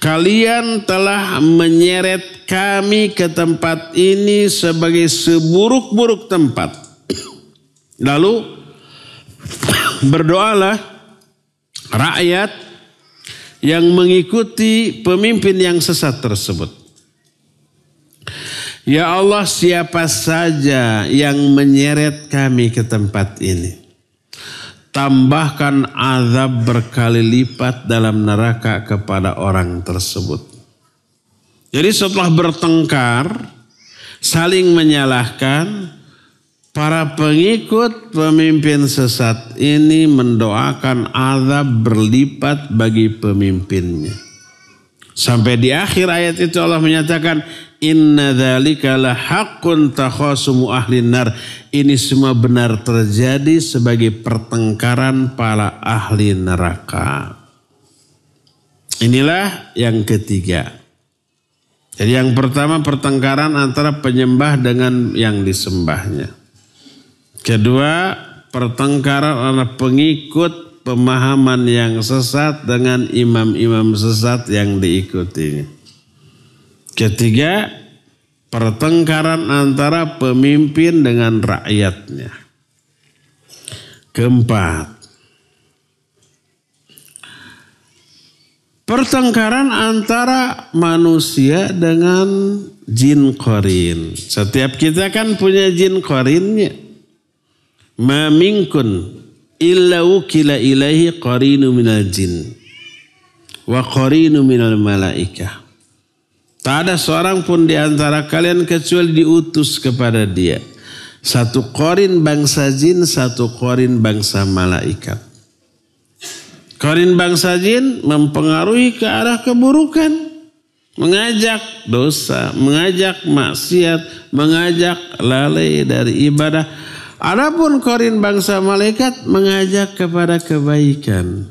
Kalian telah menyeret kami ke tempat ini sebagai seburuk-buruk tempat. Lalu berdoalah rakyat yang mengikuti pemimpin yang sesat tersebut. Ya Allah, siapa saja yang menyeret kami ke tempat ini, tambahkan azab berkali lipat dalam neraka kepada orang tersebut. Jadi setelah bertengkar, saling menyalahkan, para pengikut pemimpin sesat ini mendoakan azab berlipat bagi pemimpinnya. Sampai di akhir ayat itu Allah menyatakan inna dzalika la haqqun takhasumu ahlin nar. Ini semua benar terjadi sebagai pertengkaran para ahli neraka. Inilah yang ketiga. Jadi yang pertama pertengkaran antara penyembah dengan yang disembahnya. Kedua, pertengkaran antara pengikut pemahaman yang sesat dengan imam-imam sesat yang diikutinya. Ketiga, pertengkaran antara pemimpin dengan rakyatnya. Keempat, pertengkaran antara manusia dengan jin qarin. Setiap kita kan punya jin qarinnya. Ma minkun illa wukila ilaihi qarinu minal jin wa qarinu minal malaikah. Tak ada seorang pun di antara kalian kecuali diutus kepada dia. Satu qarin bangsa jin, satu qarin bangsa malaikat. Qarin bangsa jin mempengaruhi ke arah keburukan, mengajak dosa, mengajak maksiat, mengajak lalai dari ibadah. Adapun qarin bangsa malaikat mengajak kepada kebaikan.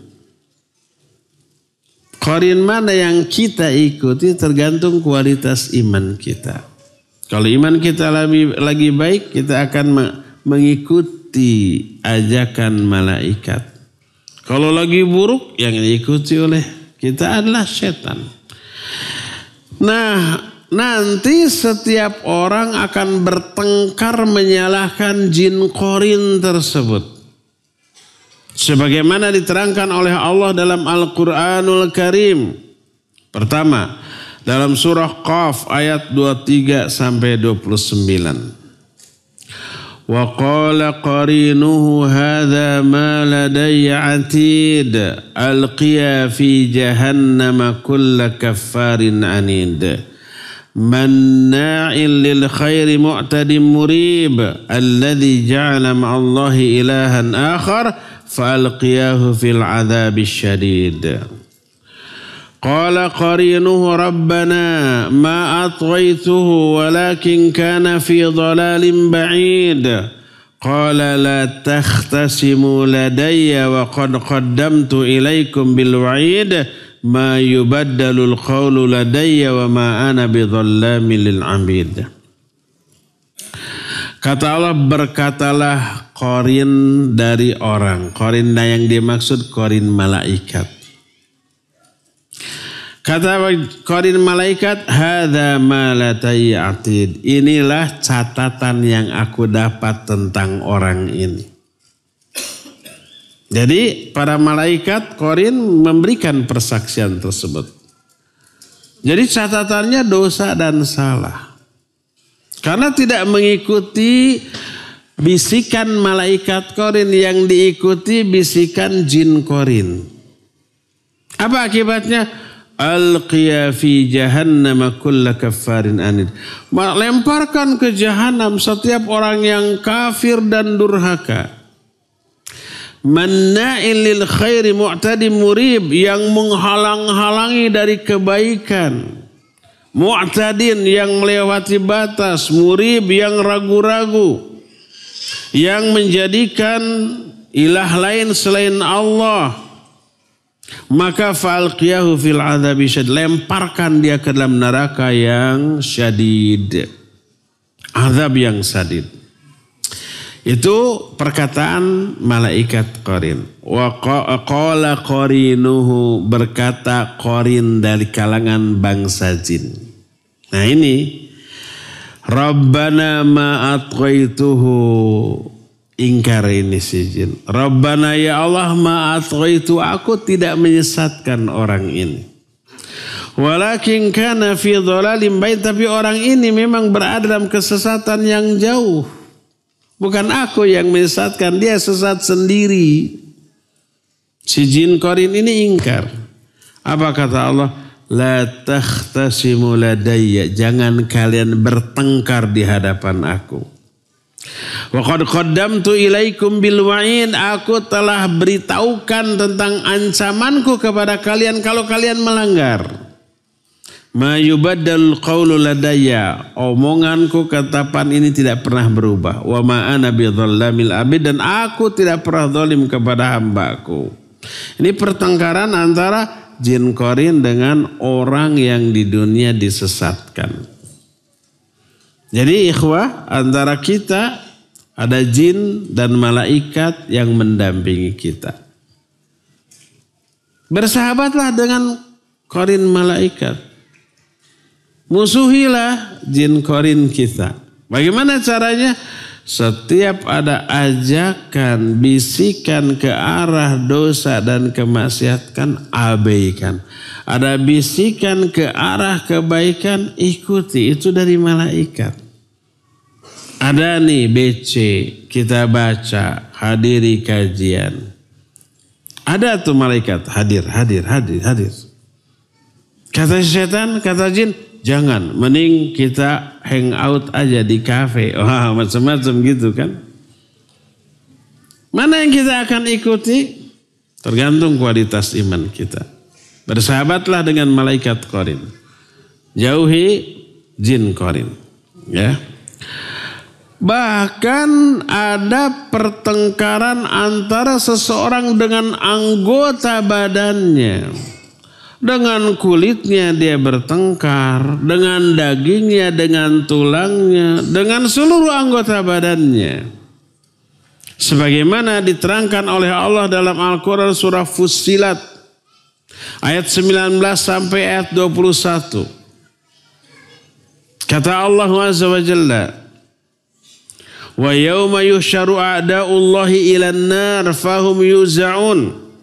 Qarin mana yang kita ikuti tergantung kualitas iman kita. Kalau iman kita lagi baik, kita akan mengikuti ajakan malaikat. Kalau lagi buruk, yang diikuti oleh kita adalah setan. Nah, nanti setiap orang akan bertengkar menyalahkan jin qarin tersebut. Sebagaimana diterangkan oleh Allah dalam Al-Quranul Karim. Pertama, dalam surah Qaf ayat 23 sampai 29. Wa qala qarinuhu hadha ma ladayya atid alqiya fi jahannama kulla kaffarin anid. Manna'in lil khairi mu'tadin murib alladhi ja'ala ma'allahi ilahan akhar fa'alqiyahu fil adhabi syadid. Qala qarinuhu rabbana ma atghaytuhu walakin kana fi dhalalin ba'id. Qala la takhtasimu ladayya wa qad qaddamtu ilaykum bil wa'id. Ma yubaddalul qawlu ladayya wa ma ana bidhallamin lil 'abid. Kata Allah, berkatalah qarin dari orang. Qarin yang dimaksud qarin malaikat. Kata qarin malaikat, hadza ma ladayya atid. Inilah catatan yang aku dapat tentang orang ini. Jadi para malaikat qarin memberikan persaksian tersebut. Jadi catatannya dosa dan salah. Karena tidak mengikuti bisikan malaikat qarin, yang diikuti bisikan jin qarin. Apa akibatnya? Alqiya fi jahannam kulla kaffarin anid. Lemparkan ke jahanam setiap orang yang kafir dan durhaka. Manna'in lil khairi mu'tadin murib, yang menghalang-halangi dari kebaikan. Mu'tadin, yang melewati batas. Murib, yang ragu-ragu. Yang menjadikan ilah lain selain Allah. Maka fa'alqiyahu fil adzabi syadid. Lemparkan dia ke dalam neraka yang syadid. Azab yang syadid. Itu perkataan malaikat qarin. Wa qala qarinuhu, berkata qarin dari kalangan bangsa jin. Nah ini, Rabbana ma atghaituhu, ingkar ini si jin. Rabbana ya Allah ma atghaitu, aku tidak menyesatkan orang ini. Walakin kana fi dhalalim ba'id, tapi orang ini memang berada dalam kesesatan yang jauh. Bukan aku yang menyesatkan, dia sesat sendiri. Si jin qarin ini ingkar. Apa kata Allah? La takhtasimu ladayya, jangan kalian bertengkar di hadapan aku. Wa qad qaddamtu ilaikum bil wa'id, aku telah beritahukan tentang ancamanku kepada kalian kalau kalian melanggar. Ma yubaddal qawlu ladayya. Omonganku katapan ini tidak pernah berubah. Wa ma ana bidhallamil abid. Dan aku tidak pernah zalim kepada hambaku. Ini pertengkaran antara jin qarin dengan orang yang di dunia disesatkan. Jadi ikhwah, antara kita ada jin dan malaikat yang mendampingi kita. Bersahabatlah dengan qarin malaikat. Musuhilah jin qarin kita. Bagaimana caranya? Setiap ada ajakan, bisikan ke arah dosa dan kemaksiatan, abaikan. Ada bisikan ke arah kebaikan, ikuti. Itu dari malaikat. Ada nih BC, kita baca, hadiri kajian. Ada tuh malaikat, hadir. Kata setan, kata jin, jangan, mending kita hangout aja di kafe. Wah, macam-macam gitu kan. Mana yang kita akan ikuti? Tergantung kualitas iman kita. Bersahabatlah dengan malaikat qarin. Jauhi jin qarin. Ya. Bahkan ada pertengkaran antara seseorang dengan anggota badannya. Dengan kulitnya dia bertengkar, dengan dagingnya, dengan tulangnya, dengan seluruh anggota badannya. Sebagaimana diterangkan oleh Allah dalam Al-Quran surah Fussilat ayat 19 sampai ayat 21. Kata Allah Azza wa Jalla, wa yawma yuhsyaru a'da'ullahi ilan nar fahum yuza'un.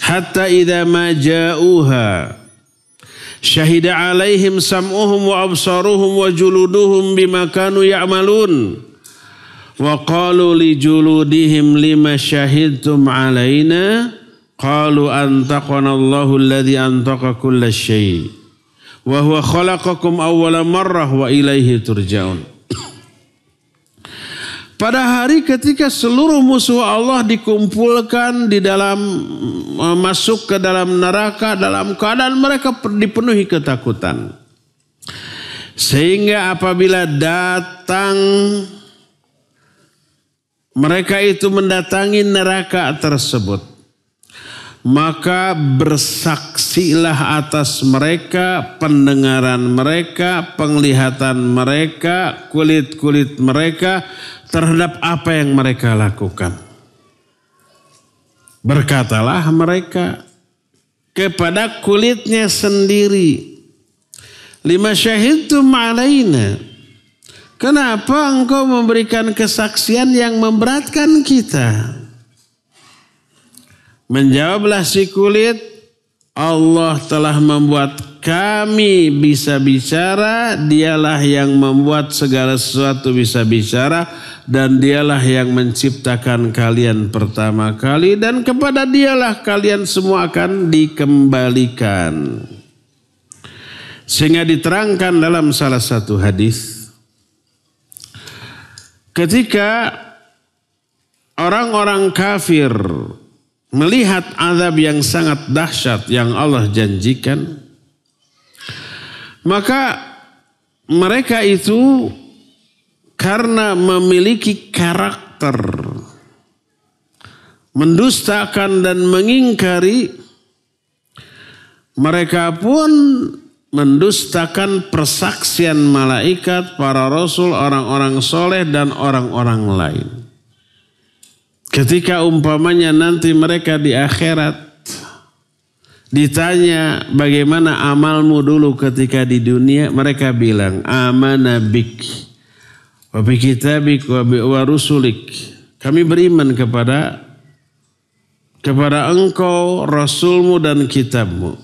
Hatta idza ma ja'uha syahida 'alaihim sam'uhum wa absaruhum wa juluduhum bima kanu ya'malun wa qalu li juludihim lima syahidtum 'alaina qalu antaqana Allahu alladhi antaqa kulla syai' wa huwa khalaqakum awwala marrah wa ilaihi turja'un. Pada hari ketika seluruh musuh Allah dikumpulkan di dalam masuk ke dalam neraka dalam keadaan mereka dipenuhi ketakutan. Sehingga apabila datang mereka itu mendatangi neraka tersebut, maka bersaksilah atas mereka pendengaran mereka, penglihatan mereka, kulit-kulit mereka terhadap apa yang mereka lakukan. Berkatalah mereka kepada kulitnya sendiri, lima syahidtum alaina, kenapa engkau memberikan kesaksian yang memberatkan kita? Menjawablah si kulit, Allah telah membuat kami bisa bicara, dialah yang membuat segala sesuatu bisa bicara, dan dialah yang menciptakan kalian pertama kali, dan kepada dialah kalian semua akan dikembalikan. Sehingga diterangkan dalam salah satu hadis, ketika orang-orang kafir melihat azab yang sangat dahsyat yang Allah janjikan, maka mereka itu karena memiliki karakter mendustakan dan mengingkari, mereka pun mendustakan persaksian malaikat, para rasul, orang-orang soleh, dan orang-orang lain. Ketika umpamanya nanti mereka di akhirat ditanya bagaimana amalmu dulu ketika di dunia, mereka bilang amana bik wa bi kitabik wa rusulik. Kami beriman kepada engkau, rasulmu dan kitabmu.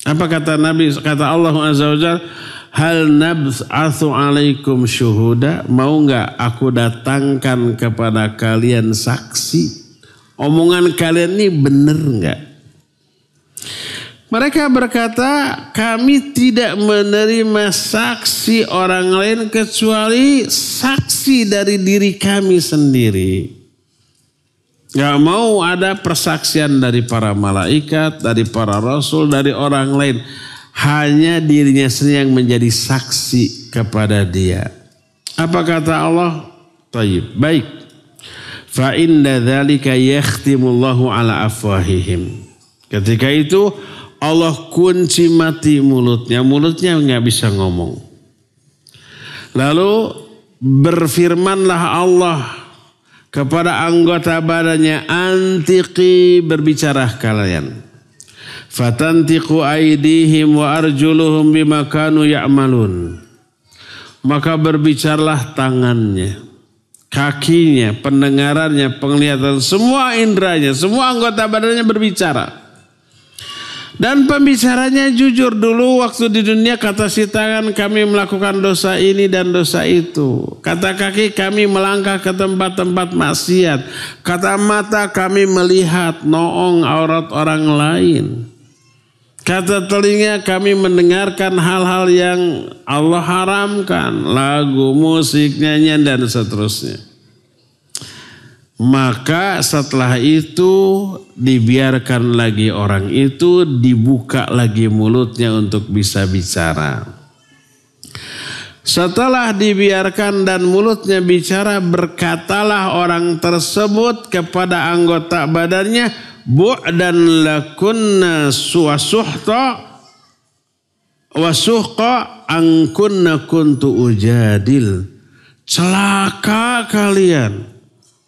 Apa kata Nabi, kata Allah Azza wa Jalla, hal nab'atsu alaikum syuhuda, mau enggak aku datangkan kepada kalian saksi? Omongan kalian ini benar enggak? Mereka berkata, kami tidak menerima saksi orang lain kecuali saksi dari diri kami sendiri. Gak mau ada persaksian dari para malaikat, dari para rasul, dari orang lain. Hanya dirinya sendiri yang menjadi saksi kepada dia. Apa kata Allah? Tayyib. Baik. Fa inna dzalika yakhtimullahu ala afwahihim. Ketika itu Allah kunci mati mulutnya. Mulutnya nggak bisa ngomong. Lalu berfirmanlah Allah kepada anggota badannya, antiqi, berbicara kalian. Fatantiqu aydihim wa arjuluhum bima kanu ya'malun. Maka berbicaralah tangannya, kakinya, pendengarannya, penglihatan, semua indranya, semua anggota badannya berbicara. Dan pembicaranya jujur. Dulu waktu di dunia kata si tangan, kami melakukan dosa ini dan dosa itu. Kata kaki, kami melangkah ke tempat-tempat maksiat. Kata mata, kami melihat noong aurat orang lain. Kata telinga, kami mendengarkan hal-hal yang Allah haramkan. Lagu, musik, nyanyian dan seterusnya. Maka setelah itu dibiarkan lagi orang itu, dibuka lagi mulutnya untuk bisa bicara. Setelah dibiarkan dan mulutnya bicara, berkatalah orang tersebut kepada anggota badannya, bu'dan lakunna suwasuhta wasuhqa angkunna kuntu ujadil. Celaka kalian.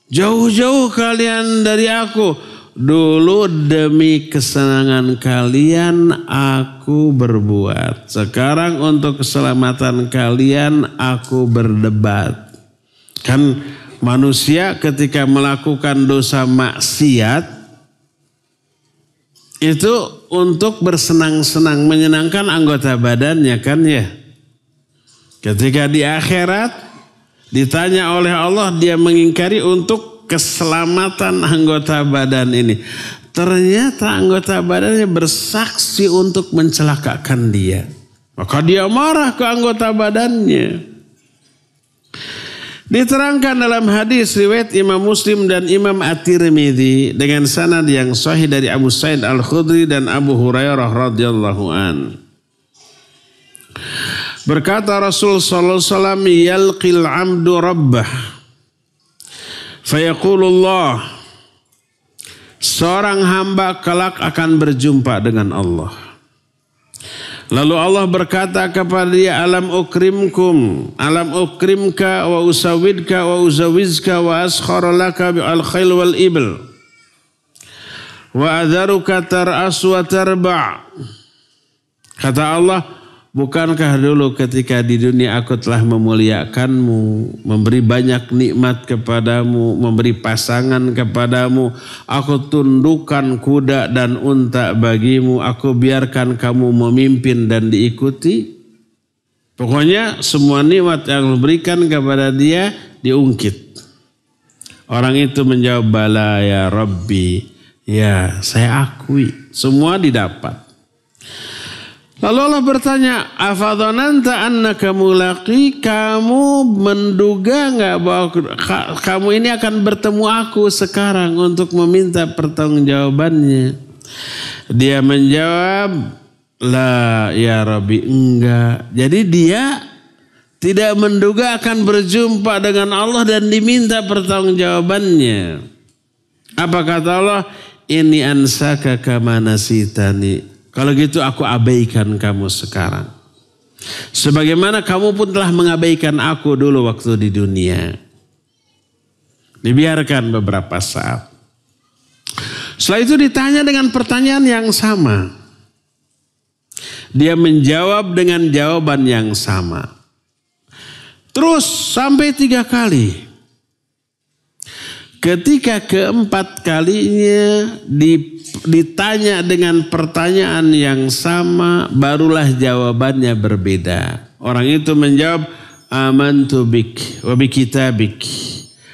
Jauh-jauh kalian dari aku. Dulu demi kesenangan kalian aku berbuat. Sekarang untuk keselamatan kalian aku berdebat. Kan manusia ketika melakukan dosa maksiat itu untuk bersenang-senang, menyenangkan anggota badannya kan ya. Ketika di akhirat ditanya oleh Allah, dia mengingkari untuk keselamatan anggota badan ini. Ternyata anggota badannya bersaksi untuk mencelakakan dia. Maka dia marah ke anggota badannya. Diterangkan dalam hadis riwayat Imam Muslim dan Imam At-Tirmidzi dengan sanad yang sahih dari Abu Sa'id Al-Khudri dan Abu Hurairah radhiyallahu an. Berkata Rasul sallallahu alaihi wasallam, yalqil 'abdu rabbah fayaqulullah, seorang hamba kelak akan berjumpa dengan Allah. Lalu Allah berkata kepada dia, alam ukrimka wa usawidka wa uzawizka wa askhara laka bi'al khayl wal ibil wa adharuka tar'as wa tarba'. Kata Allah, bukankah dulu ketika di dunia aku telah memuliakanmu, memberi banyak nikmat kepadamu, memberi pasangan kepadamu, aku tundukkan kuda dan unta bagimu, aku biarkan kamu memimpin dan diikuti. Pokoknya semua nikmat yang diberikan kepada dia diungkit. Orang itu menjawab, bala ya Rabbi, ya saya akui, semua didapat. Lalu Allah bertanya, afadhananta annaka mulaqi, kamu menduga enggak bahwa kamu ini akan bertemu aku sekarang untuk meminta pertanggungjawabannya? Dia menjawab, la ya Rabbi, enggak. Jadi dia tidak menduga akan berjumpa dengan Allah dan diminta pertanggungjawabannya. Apa kata Allah? Ini ansaka kama nasitani. Kalau gitu aku abaikan kamu sekarang. Sebagaimana kamu pun telah mengabaikan aku dulu waktu di dunia. Dibiarkan beberapa saat. Setelah itu ditanya dengan pertanyaan yang sama. Dia menjawab dengan jawaban yang sama. Terus sampai 3 kali. Ketika keempat kalinya ditanya dengan pertanyaan yang sama, barulah jawabannya berbeda. Orang itu menjawab, amantu bik wa bi kitabik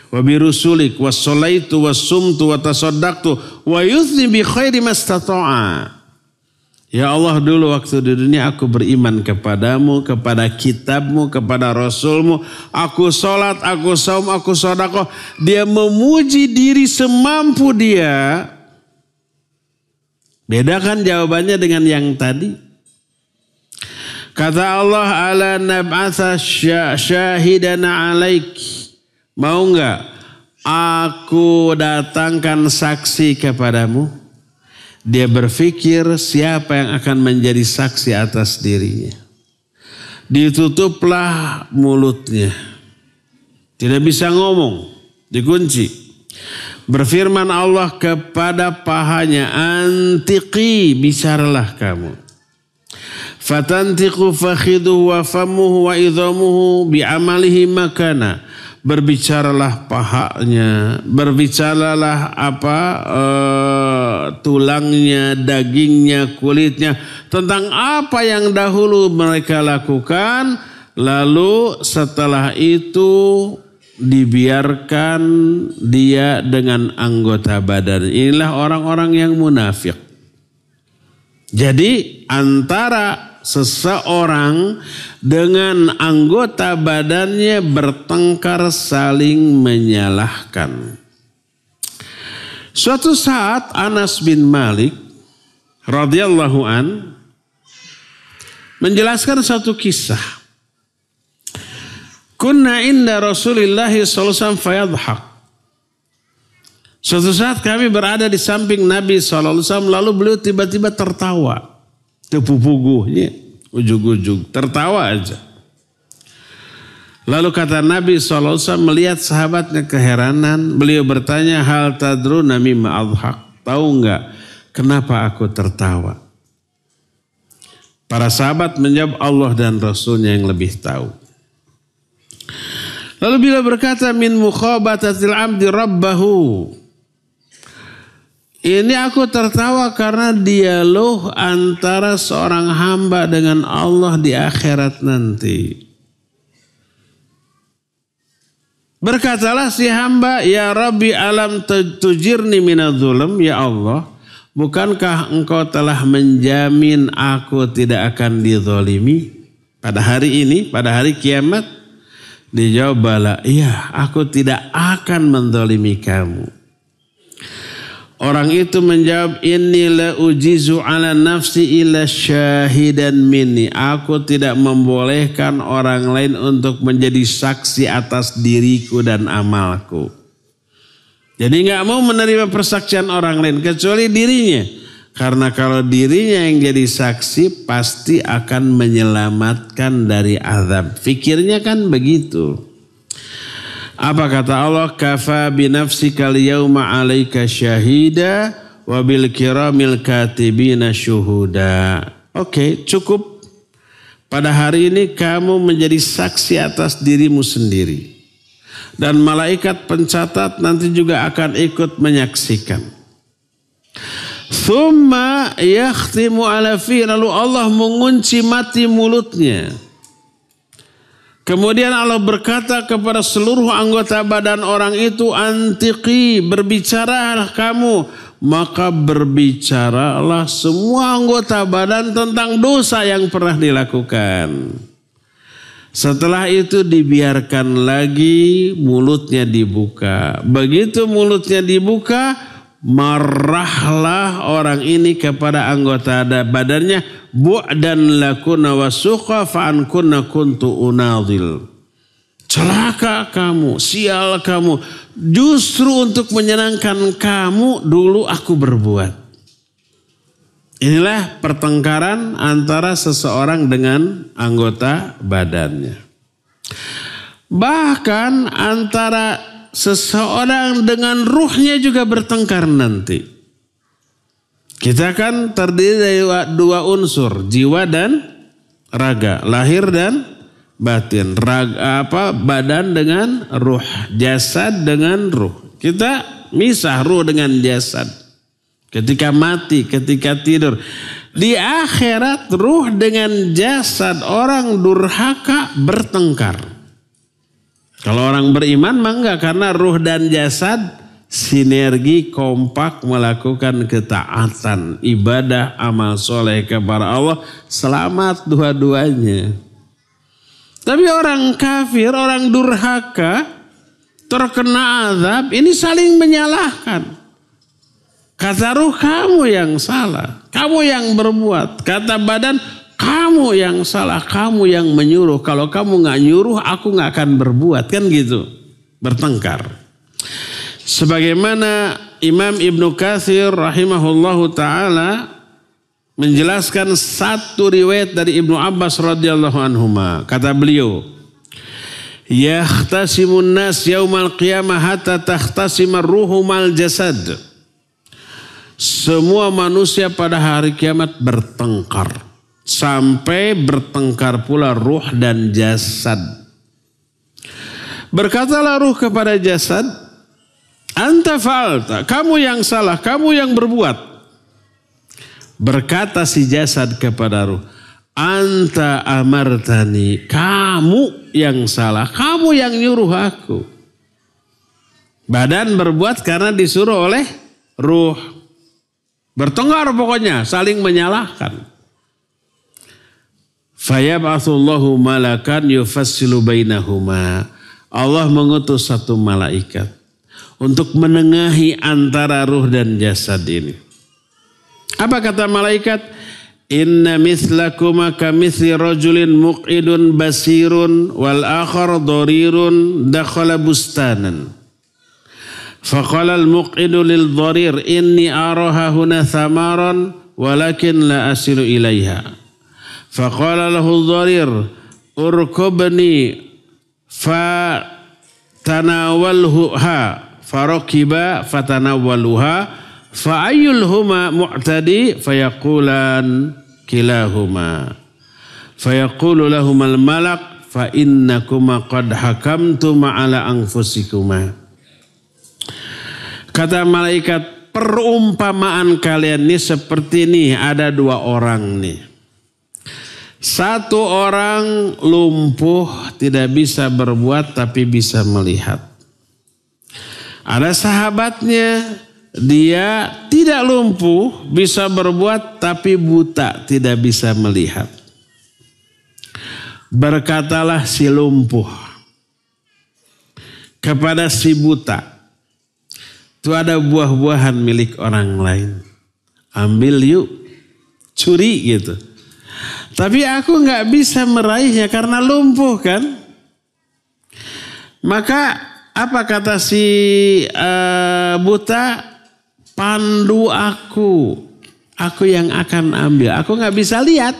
wa bi rusulik wa sholaitu wa sumtu wa tasaddaqtu wa yuthni bi khairi mastata'a. Ya Allah, dulu waktu di dunia aku beriman kepadamu, kepada kitabmu, kepada rasulmu. Aku sholat, aku saum, aku sedekah. Dia memuji diri semampu dia. Bedakan jawabannya dengan yang tadi. Kata Allah, ala nab'atha syahidana alaik. Mau enggak aku datangkan saksi kepadamu? Dia berpikir siapa yang akan menjadi saksi atas dirinya. Ditutuplah mulutnya. Tidak bisa ngomong. Dikunci. Berfirman Allah kepada pahanya, antiqi, bicaralah kamu. Fatantiqu fakhiduhu wa famuhu wa idhamuhu bi'amalihi makana. Berbicaralah pahanya, berbicaralah tulangnya, dagingnya, kulitnya tentang apa yang dahulu mereka lakukan. Lalu setelah itu dibiarkan dia dengan anggota badan. Inilah orang-orang yang munafik. Jadi antara seseorang dengan anggota badannya bertengkar saling menyalahkan. Suatu saat Anas bin Malik radhiyallahu an menjelaskan satu kisah. Kunna inda Rasulillah sallallahu alaihi wasallam fayadhak. Suatu saat kami berada di samping Nabi sallallahu alaihi wasallam, lalu beliau tiba-tiba tertawa. Tepupuguhnya, ujug-ujug, tertawa aja. Lalu kata Nabi SAW melihat sahabatnya keheranan, beliau bertanya, hal tadruna mimma adhak? Tahu enggak kenapa aku tertawa? Para sahabat menjawab, Allah dan Rasulnya yang lebih tahu. Lalu beliau berkata, min mukhabatatil abdi rabbahu. Ini aku tertawa karena dialog antara seorang hamba dengan Allah di akhirat nanti. Berkatalah si hamba, ya Rabbi alam tujirni minadz-zulm, ya Allah, bukankah engkau telah menjamin aku tidak akan dizalimi pada hari ini, pada hari kiamat? Dijawab, bala, iya, aku tidak akan menzalimi kamu. Orang itu menjawab, inni la ujizu ala nafsi illa syahidan minni. Aku tidak membolehkan orang lain untuk menjadi saksi atas diriku dan amalku. Jadi nggak mau menerima persaksian orang lain kecuali dirinya. Karena kalau dirinya yang jadi saksi pasti akan menyelamatkan dari azab. Fikirnya kan begitu. Apa kata Allah? Kafa binafsikal yawma alaika syahida wa bil kiramil katibina syuhuda. Oke, cukup. Pada hari ini kamu menjadi saksi atas dirimu sendiri. Dan malaikat pencatat nanti juga akan ikut menyaksikan. Thumma yakhtimu ala fi, lalu Allah mengunci mati mulutnya. Kemudian Allah berkata kepada seluruh anggota badan orang itu, antiqi, berbicaralah kamu. Maka berbicaralah semua anggota badan tentang dosa yang pernah dilakukan. Setelah itu dibiarkan lagi, mulutnya dibuka. Begitu mulutnya dibuka, marahlah orang ini kepada anggota badannya. Bu'dan lakuna wa suqa fa'an kunna kuntu unadhil. Celaka kamu, sial kamu. Justru untuk menyenangkan kamu dulu aku berbuat. Inilah pertengkaran antara seseorang dengan anggota badannya. Bahkan antara seseorang dengan ruhnya juga bertengkar nanti. Kita kan terdiri dari dua unsur, jiwa dan raga, lahir dan batin. Badan dengan ruh, jasad dengan ruh. Kita misah ruh dengan jasad. Ketika mati, ketika tidur. Di akhirat ruh dengan jasad orang durhaka bertengkar. Kalau orang beriman mah enggak, karena ruh dan jasad sinergi kompak melakukan ketaatan, ibadah, amal soleh kepada Allah, selamat dua-duanya. Tapi orang kafir, orang durhaka, terkena azab, ini saling menyalahkan. Kata ruh, kamu yang salah, kamu yang berbuat. Kata badan, kamu Kamu yang salah, kamu yang menyuruh. Kalau kamu nggak nyuruh, aku nggak akan berbuat. Kan gitu. Bertengkar. Sebagaimana Imam Ibnu Katsir rahimahullahu ta'ala menjelaskan satu riwayat dari Ibnu Abbas radhiyallahu anhuma. Kata beliau, yahtasimun nas yaumal qiyamah hatta tahtasimar ruhu mal jasad. Semua manusia pada hari kiamat bertengkar. Sampai bertengkar pula ruh dan jasad. Berkatalah ruh kepada jasad, anta fa'alta, kamu yang salah, kamu yang berbuat. Berkata si jasad kepada ruh, anta amartani, kamu yang salah, kamu yang nyuruh aku. Badan berbuat karena disuruh oleh ruh. Bertengkar pokoknya, saling menyalahkan. Fayab'atsullahu malakan yufassilu bainahuma. Allah mengutus satu malaikat untuk menengahi antara ruh dan jasad ini. Apa kata malaikat? Inna mithlakuma kamithli rajulin muqidun basirun wal akhar dharirun dakhala bustanan. Faqala al-muqidu lil dharir inni araha huna thamaran walakin la asilu ilaiha. Faqala lahu dharir urkubni fatanawalha farakiba fatanawwaluha fa'ayyul huma mu'tadi fayaqulan kilahuma fayaqulu lahumal malak fa innakuma qad hakamtuma ala anfusikuma. Kata malaikat, perumpamaan kalian ini seperti ini, ada dua orang nih. Satu orang lumpuh, tidak bisa berbuat tapi bisa melihat. Ada sahabatnya, dia tidak lumpuh, bisa berbuat tapi buta, tidak bisa melihat. Berkatalah si lumpuh kepada si buta, itu ada buah-buahan milik orang lain. Ambil yuk, curi gitu. Tapi aku nggak bisa meraihnya karena lumpuh kan. Maka apa kata si buta? Pandu aku yang akan ambil. Aku nggak bisa lihat,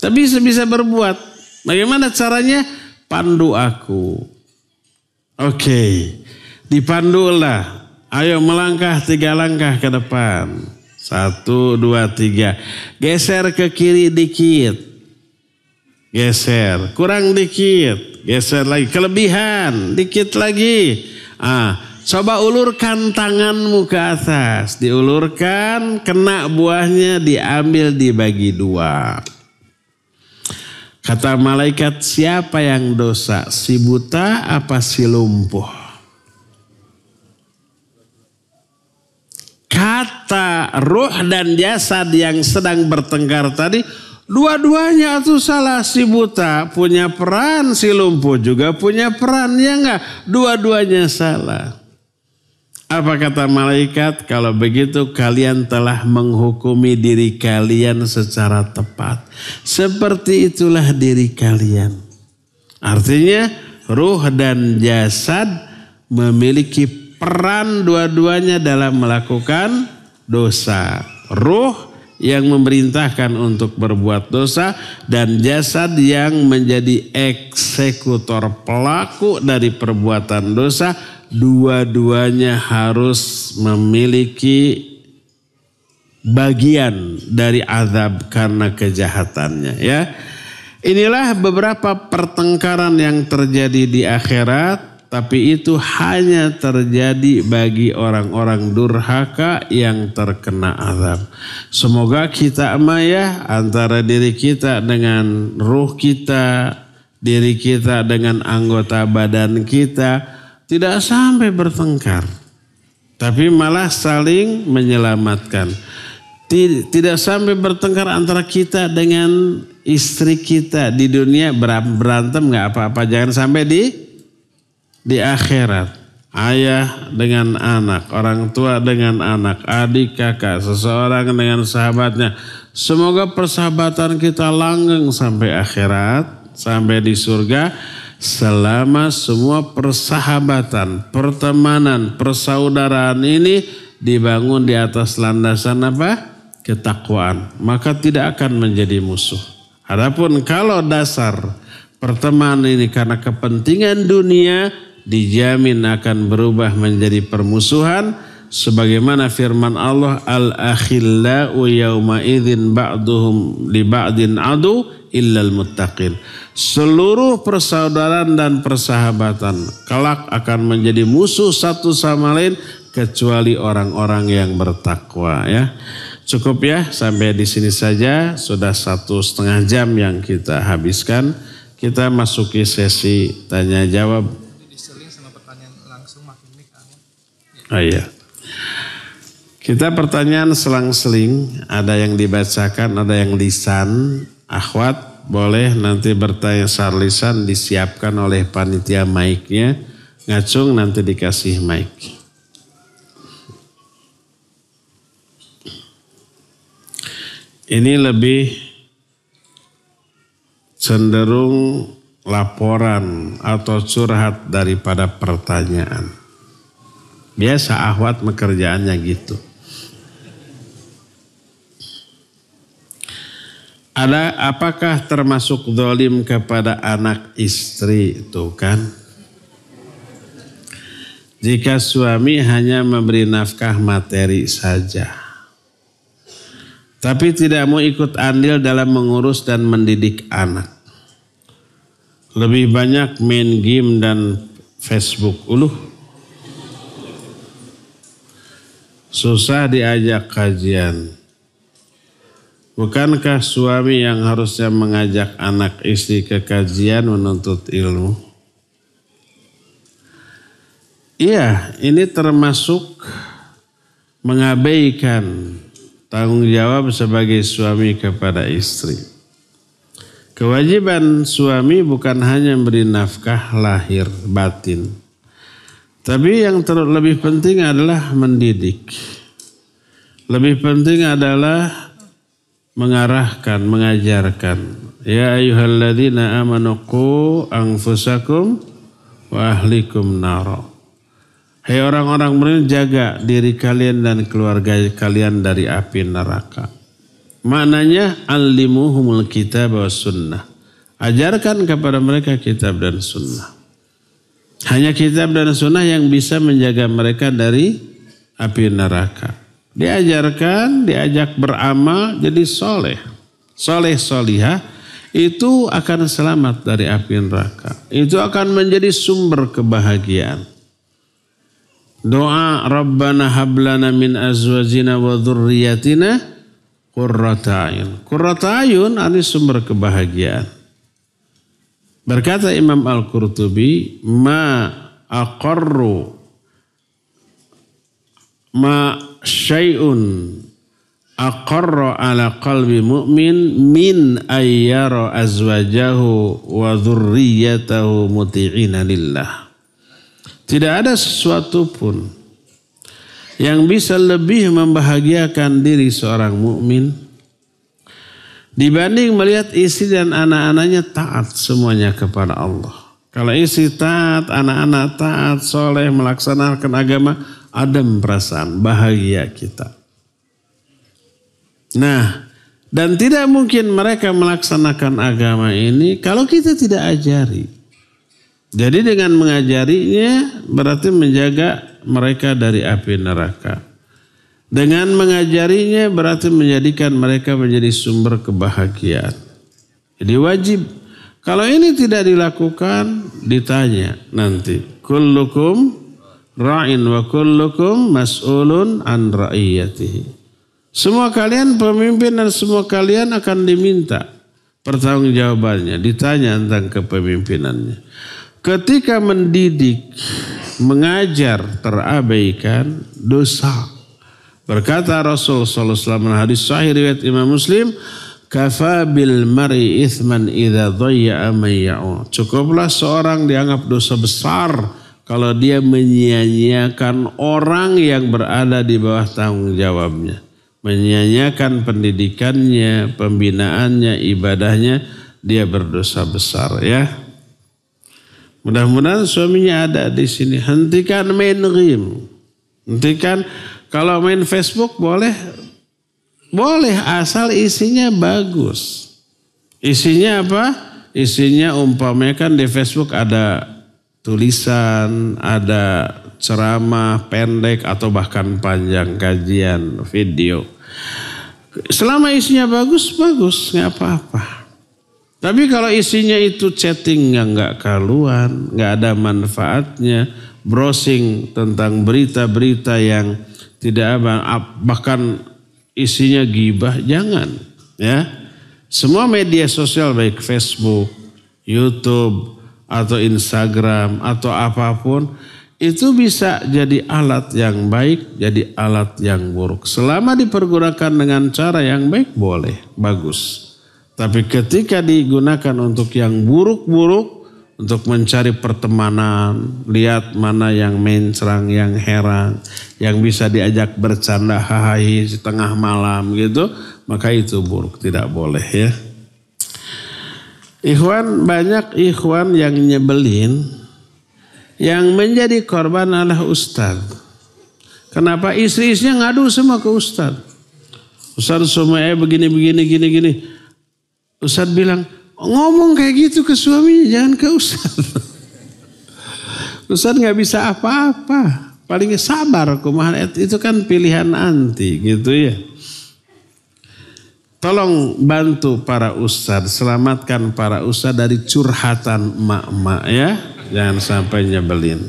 tapi bisa berbuat. Bagaimana caranya? Pandu aku. Oke, dipandulah. Ayo melangkah 3 langkah ke depan. 1, 2, 3. Geser ke kiri dikit. Geser. Kurang dikit. Geser lagi. Kelebihan. Dikit lagi. Coba ulurkan tanganmu ke atas. Diulurkan. Kena buahnya. Diambil dibagi 2. Kata malaikat, siapa yang dosa? Si buta apa si lumpuh? Kata ruh dan jasad yang sedang bertengkar tadi, dua-duanya itu salah. Si buta punya peran, si lumpuh juga punya peran, ya enggak? Dua-duanya salah. Apa kata malaikat? Kalau begitu kalian telah menghukumi diri kalian secara tepat. Seperti itulah diri kalian. Artinya ruh dan jasad memiliki peran dua-duanya dalam melakukan dosa. Ruh yang memerintahkan untuk berbuat dosa dan jasad yang menjadi eksekutor pelaku dari perbuatan dosa. Dua-duanya harus memiliki bagian dari azab karena kejahatannya, ya. Inilah beberapa pertengkaran yang terjadi di akhirat. Tapi itu hanya terjadi bagi orang-orang durhaka yang terkena azab. Semoga kita ya, antara diri kita dengan ruh kita, diri kita dengan anggota badan kita, tidak sampai bertengkar. Tapi malah saling menyelamatkan. Tidak sampai bertengkar antara kita dengan istri kita. Di dunia berantem gak apa-apa. Jangan sampai di akhirat. ayah dengan anak, orang tua dengan anak, adik kakak, seseorang dengan sahabatnya. Semoga persahabatan kita langgeng sampai akhirat, sampai di surga. Selama semua persahabatan, pertemanan, persaudaraan ini dibangun di atas landasan apa? Ketakwaan. Maka tidak akan menjadi musuh. Adapun kalau dasar pertemanan ini karena kepentingan dunia, dijamin akan berubah menjadi permusuhan. Sebagaimana firman Allah, al-akhillau yawma idzin ba'duhum li ba'din adu illal muttaqin. Seluruh persaudaraan dan persahabatan kelak akan menjadi musuh satu sama lain kecuali orang-orang yang bertakwa ya. Cukup ya, sampai di sini saja. Sudah 1,5 jam yang kita habiskan. Kita masuki sesi tanya jawab. Diseling sama pertanyaan langsung makin mik. Oh iya. Kita pertanyaan selang-seling, ada yang dibacakan, ada yang lisan. Akhwat boleh nanti bertanya secara lisan, disiapkan oleh panitia mic-nya. Ngacung nanti dikasih mic. Ini lebih cenderung laporan atau curhat daripada pertanyaan. Biasa akhwat pekerjaannya gitu. Apakah termasuk zalim kepada anak istri? Itu kan. Jika suami hanya memberi nafkah materi saja, tapi tidak mau ikut andil dalam mengurus dan mendidik anak. Lebih banyak main game dan Facebook. Susah diajak kajian. Bukankah suami yang harusnya mengajak anak istri ke kajian menuntut ilmu? Iya, ini termasuk mengabaikan tanggung jawab sebagai suami kepada istri. Kewajiban suami bukan hanya memberi nafkah lahir batin. Tapi yang lebih penting adalah mendidik. Lebih penting adalah mengarahkan, mengajarkan. Ya ayyuhalladzina amanu qu anfusakum wa ahlikum nara. Hai orang-orang beriman, jaga diri kalian dan keluarga kalian dari api neraka. Maknanya allimuhumul kitab wa sunnah. Ajarkan kepada mereka kitab dan sunnah. Hanya kitab dan sunnah yang bisa menjaga mereka dari api neraka. Diajarkan, diajak beramal, jadi soleh. Soleh solihah, itu akan selamat dari api neraka. Itu akan menjadi sumber kebahagiaan. Doa Rabbana hablana min azwajina wa dhurriyyatina qurrata ayun. Qurrata ayun ini sumber kebahagiaan. Berkata Imam Al-Qurtubi, ma aqarru ma syai'un aqarra ala qalbi mu'min min ayyara azwajahu wa dhurriyyatahu muti'ina lillah. Tidak ada sesuatu pun yang bisa lebih membahagiakan diri seorang mukmin dibanding melihat istri dan anak-anaknya taat semuanya kepada Allah. Kalau istri taat, anak-anak taat, soleh, melaksanakan agama, adem perasaan, bahagia kita. Nah, dan tidak mungkin mereka melaksanakan agama ini kalau kita tidak ajari. Jadi dengan mengajarinya berarti menjaga mereka dari api neraka. Dengan mengajarinya berarti menjadikan mereka menjadi sumber kebahagiaan. Jadi wajib. Kalau ini tidak dilakukan, ditanya nanti. Kullukum ra'in wa kullukum mas'ulun an ra'iyatihi. Semua kalian pemimpin dan semua kalian akan diminta pertanggungjawabannya, ditanya tentang kepemimpinannya. Ketika mendidik, mengajar terabaikan, dosa. Berkata Rasul sallallahu alaihi wasallam hadis sahih riwayat Imam Muslim, kafa bil mar'i ithman idza dhayya'a man ya'u. Cukuplah seorang dianggap dosa besar kalau dia menyia-nyiakan orang yang berada di bawah tanggung jawabnya. Menyia-nyiakan pendidikannya, pembinaannya, ibadahnya, dia berdosa besar ya. Mudah-mudahan suaminya ada di sini. Hentikan main game. Hentikan, kalau main Facebook boleh asal isinya bagus. Isinya apa? Isinya umpamanya kan di Facebook ada tulisan, ada ceramah pendek atau bahkan panjang kajian video. Selama isinya bagus, nggak apa-apa. Tapi kalau isinya itu chatting yang nggak karuan, nggak ada manfaatnya, browsing tentang berita-berita yang tidak bahkan isinya gibah, jangan ya. Semua media sosial baik Facebook, YouTube atau Instagram atau apapun itu bisa jadi alat yang baik, jadi alat yang buruk. Selama dipergunakan dengan cara yang baik boleh, bagus. Tapi ketika digunakan untuk yang buruk-buruk, untuk mencari pertemanan, lihat mana yang mencrang, yang heran, yang bisa diajak bercanda hahaha setengah malam gitu, maka itu buruk, tidak boleh ya. Ikhwan, banyak ikhwan yang nyebelin, yang menjadi korban adalah ustaz. Kenapa? Istri-istrinya ngadu semua ke ustaz. Ustaz semua begini. Ustaz bilang, ngomong kayak gitu ke suaminya, jangan ke Ustaz. Ustaz gak bisa apa-apa. Paling sabar, kumaha itu kan pilihan anti gitu ya. Tolong bantu para ustaz, selamatkan para ustaz dari curhatan emak-emak ya. Jangan sampai nyebelin.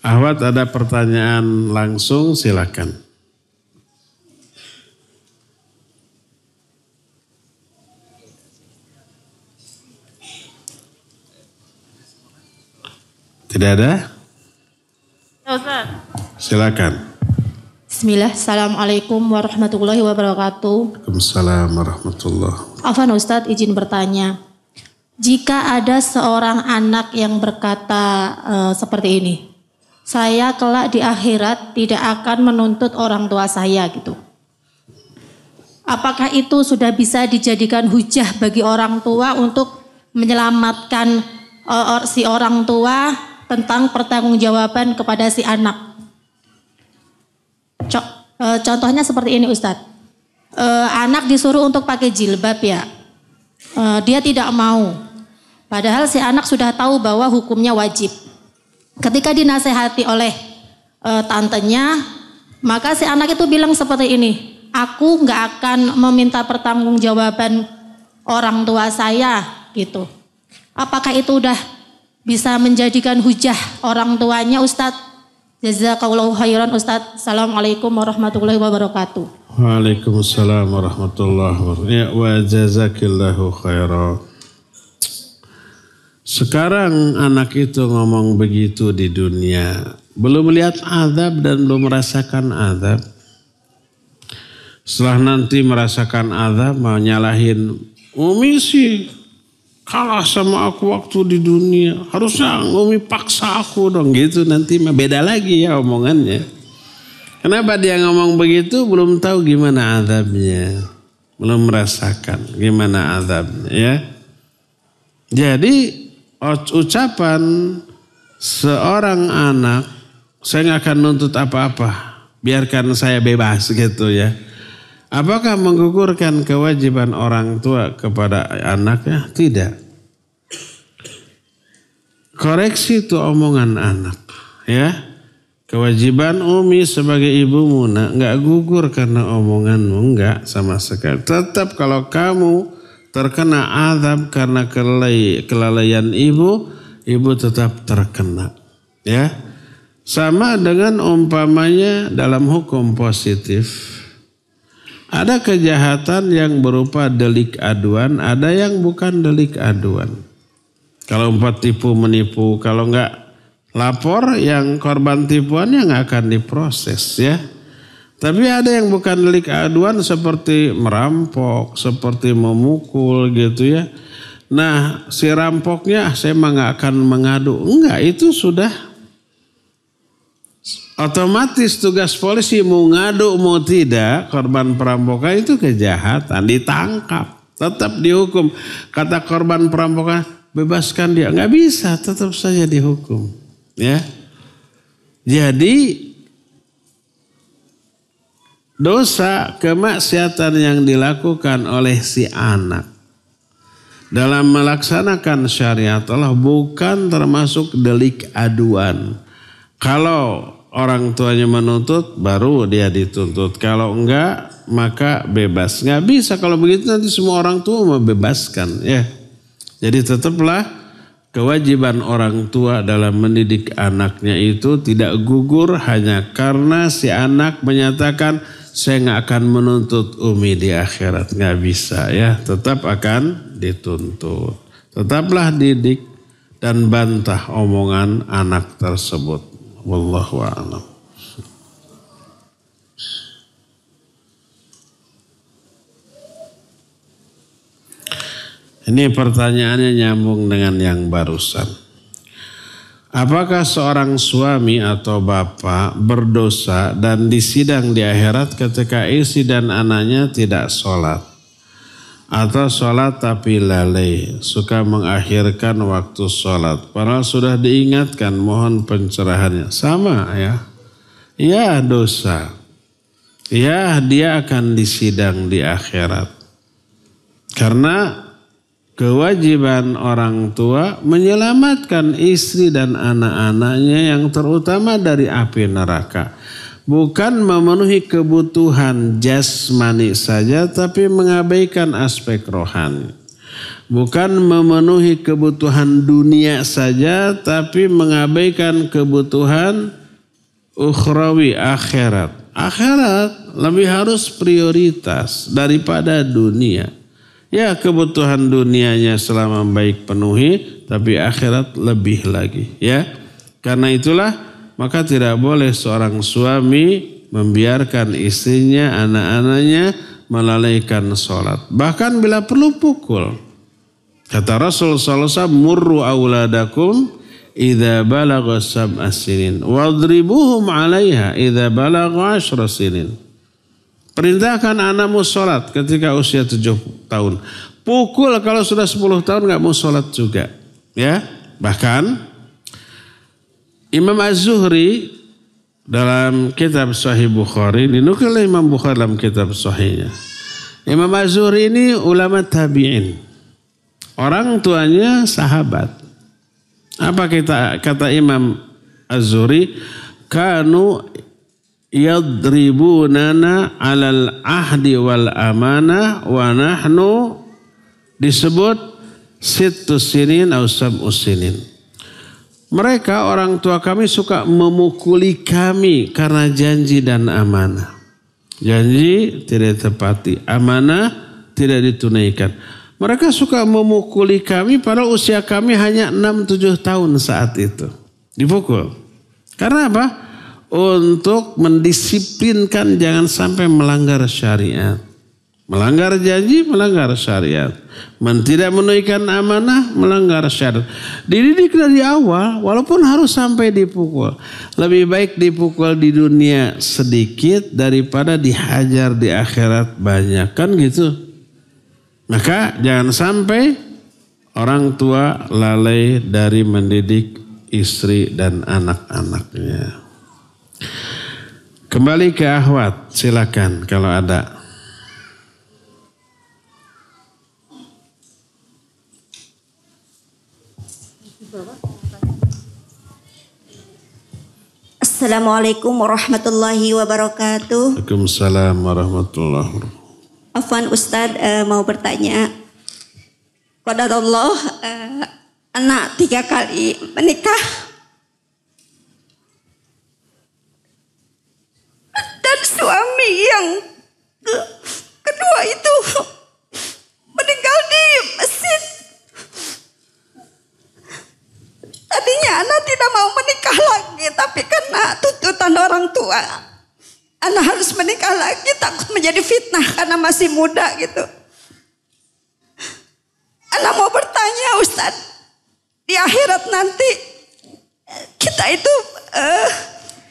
Ahwat ada pertanyaan langsung, silakan. Tidak ada? Ustaz. Silakan. Bismillah. Assalamualaikum warahmatullahi wabarakatuh. Waalaikumsalam warahmatullahi. Afwan Ustaz, izin bertanya. Jika ada seorang anak yang berkata seperti ini, saya kelak di akhirat tidak akan menuntut orang tua saya gitu. Apakah itu sudah bisa dijadikan hujah bagi orang tua untuk menyelamatkan si orang tua tentang pertanggungjawaban kepada si anak? Contohnya seperti ini Ustadz. Anak disuruh untuk pakai jilbab ya. Dia tidak mau. Padahal si anak sudah tahu bahwa hukumnya wajib. Ketika dinasehati oleh tantenya, maka si anak itu bilang seperti ini, aku nggak akan meminta pertanggungjawaban orang tua saya gitu. Apakah itu udah bisa menjadikan hujah orang tuanya Ustadz? Jazakallahu khairan Ustadz. Assalamualaikum warahmatullahi wabarakatuh. Waalaikumsalam warahmatullahi wabarakatuh. Ya, wa jazakillahu khairan. Sekarang anak itu ngomong begitu di dunia, belum melihat azab dan belum merasakan azab. Setelah nanti merasakan azab, mau nyalahin Umi sih kalah sama aku waktu di dunia. Harusnya Umi paksa aku dong gitu. Nanti mah beda lagi ya omongannya. Kenapa dia ngomong begitu? Belum tahu gimana azabnya. Belum merasakan gimana azabnya ya. Jadi ucapan seorang anak, saya gak akan nuntut apa-apa. Biarkan saya bebas gitu ya. Apakah menggugurkan kewajiban orang tua kepada anaknya? Tidak. Koreksi itu omongan anak. Ya, kewajiban Umi sebagai ibumu nggak gugur karena omonganmu, nggak sama sekali. Tetap kalau kamu terkena azab karena kelalaian ibu tetap terkena. Ya, sama dengan umpamanya dalam hukum positif. Ada kejahatan yang berupa delik aduan, ada yang bukan delik aduan. Kalau tipu menipu, kalau enggak lapor, yang korban tipuannya enggak akan diproses ya. Tapi ada yang bukan delik aduan seperti merampok, seperti memukul gitu ya. Nah si rampoknya saya mah gak akan mengadu. Enggak, itu sudah otomatis tugas polisi mau ngadu mau tidak. Korban perampokan itu kejahatan, ditangkap, tetap dihukum. Kata korban perampokan bebaskan dia, gak bisa, tetap saja dihukum. Ya, jadi dosa kemaksiatan yang dilakukan oleh si anak dalam melaksanakan syariat Allah bukan termasuk delik aduan. Kalau orang tuanya menuntut baru dia dituntut. Kalau enggak maka bebas. Nggak bisa kalau begitu nanti semua orang tua membebaskan. Ya. Jadi tetaplah kewajiban orang tua dalam mendidik anaknya itu tidak gugur hanya karena si anak menyatakan saya nggak akan menuntut Umi di akhirat. Nggak bisa ya, tetap akan dituntut. Tetaplah didik dan bantah omongan anak tersebut. Wallahu a'lam. Ini pertanyaannya nyambung dengan yang barusan. Apakah seorang suami atau bapak berdosa dan disidang di akhirat ketika istri dan anaknya tidak sholat? Atau sholat tapi lalai, suka mengakhirkan waktu sholat. Padahal sudah diingatkan, mohon pencerahannya. Sama ya. Ya dosa. Ya dia akan disidang di akhirat. Karena kewajiban orang tua menyelamatkan istri dan anak-anaknya yang terutama dari api neraka. Bukan memenuhi kebutuhan jasmani saja tapi mengabaikan aspek rohani. Bukan memenuhi kebutuhan dunia saja tapi mengabaikan kebutuhan ukhrawi akhirat. Akhirat lebih harus prioritas daripada dunia. Ya kebutuhan dunianya selama baik penuhi, tapi akhirat lebih lagi. Ya, karena itulah maka tidak boleh seorang suami membiarkan istrinya, anak-anaknya melalaikan sholat. Bahkan bila perlu pukul. Kata Rasul sallallahu alaihi wasallam, murru auladakum idza balagha sab'a sinin, wadribuhum 'alaiha idza balagha 10 sinin. Perintahkan anakmu sholat ketika usia 7 tahun. Pukul kalau sudah 10 tahun gak mau sholat juga. Ya, bahkan Imam Az-Zuhri dalam kitab Sahih Bukhari, dinukil oleh Imam Bukhari dalam kitab Sahihnya. Imam Az-Zuhri ini ulama tabi'in. Orang tuanya sahabat. Apa kata Imam Az-Zuhri? Kanu yadribunana alal ahdi wal amanah wa nahnu disebut sittu sinin atau sab'u sinin. Mereka orang tua kami suka memukuli kami karena janji dan amanah. Janji tidak ditepati, amanah tidak ditunaikan. Mereka suka memukuli kami pada usia kami hanya 6-7 tahun saat itu. Dipukul. Karena apa? Untuk mendisiplinkan jangan sampai melanggar syariat. Melanggar janji, melanggar syariat. Tidak menunaikan amanah, melanggar syariat. Dididik dari awal, walaupun harus sampai dipukul. Lebih baik dipukul di dunia sedikit daripada dihajar di akhirat banyak. Kan gitu. Maka jangan sampai orang tua lalai dari mendidik istri dan anak-anaknya. Kembali ke akhwat, silakan kalau ada. Assalamualaikum warahmatullahi wabarakatuh. Waalaikumsalam warahmatullahi wabarakatuh. Afwan Ustadz, mau bertanya. Qadarullah, anak 3 kali menikah. Dan suami yang kedua itu meninggal di masjid. Tadinya anak tidak mau menikah lagi, tapi karena tuntutan orang tua, anak harus menikah lagi, takut menjadi fitnah karena masih muda gitu. Anak mau bertanya, Ustadz, di akhirat nanti kita itu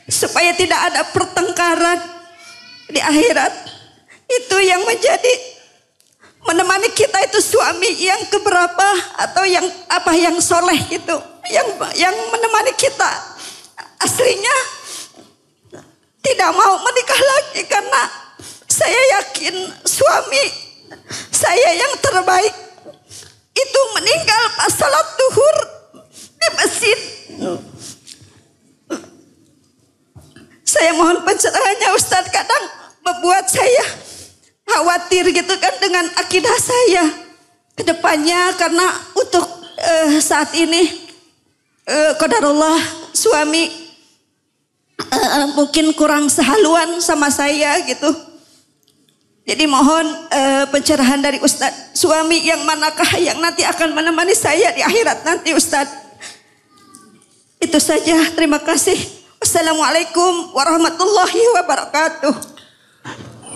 supaya tidak ada pertengkaran di akhirat, itu yang menjadi menemani kita itu suami yang keberapa atau yang soleh gitu, yang menemani kita aslinya tidak mau menikah lagi karena saya yakin suami saya yang terbaik itu meninggal pas salat duhur di masjid. Saya mohon pencerahannya Ustadz, kadang membuat saya khawatir gitu kan dengan akidah saya ke depannya, karena untuk saat ini qadarullah suami mungkin kurang sehaluan sama saya gitu. Jadi mohon pencerahan dari Ustadz, suami yang manakah yang nanti akan menemani saya di akhirat nanti Ustadz. Itu saja, terima kasih. Wassalamualaikum warahmatullahi wabarakatuh.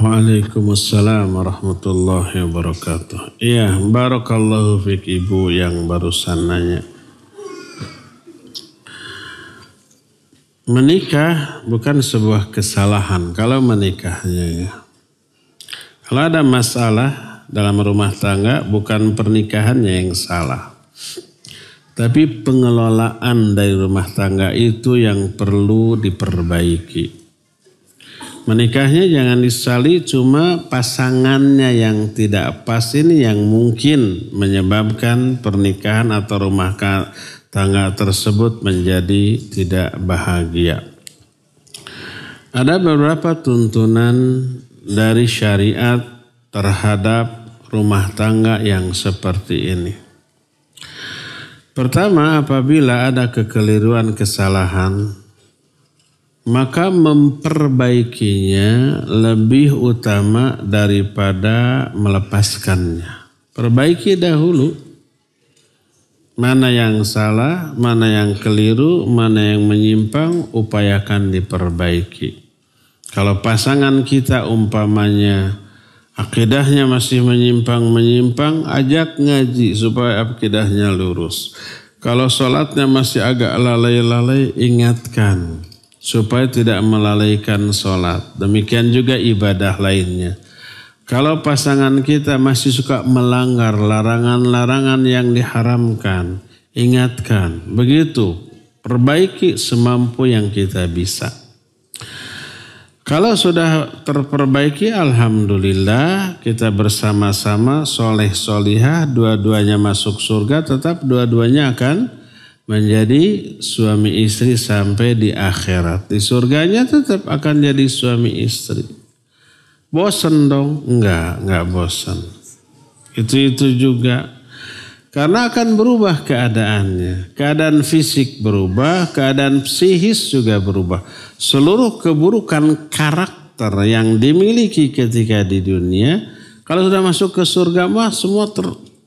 Waalaikumsalam warahmatullahi wabarakatuh. Iya, barakallahu fik ibu yang barusan nanya. Menikah bukan sebuah kesalahan kalau menikahnya ya. Kalau ada masalah dalam rumah tangga bukan pernikahannya yang salah. Tapi pengelolaan dari rumah tangga itu yang perlu diperbaiki. Menikahnya jangan disali, cuma pasangannya yang tidak pas ini yang mungkin menyebabkan pernikahan atau rumah tangga tersebut menjadi tidak bahagia. Ada beberapa tuntunan dari syariat terhadap rumah tangga yang seperti ini. Pertama, apabila ada kekeliruan, kesalahan, maka memperbaikinya lebih utama daripada melepaskannya. Perbaiki dahulu. Mana yang salah, mana yang keliru, mana yang menyimpang, upayakan diperbaiki. Kalau pasangan kita umpamanya akidahnya masih menyimpang, ajak ngaji supaya akidahnya lurus. Kalau sholatnya masih agak lalai-lalai, ingatkan supaya tidak melalaikan sholat. Demikian juga ibadah lainnya. Kalau pasangan kita masih suka melanggar larangan-larangan yang diharamkan, ingatkan. Begitu, perbaiki semampu yang kita bisa. Kalau sudah terperbaiki, alhamdulillah kita bersama-sama soleh-solihah, dua-duanya masuk surga, tetap dua-duanya akan menjadi suami istri sampai di akhirat. Di surganya tetap akan jadi suami istri. Bosan dong? Enggak bosan. Itu juga. Karena akan berubah keadaannya. Keadaan fisik berubah, keadaan psikis juga berubah. Seluruh keburukan karakter yang dimiliki ketika di dunia, kalau sudah masuk ke surga mah semua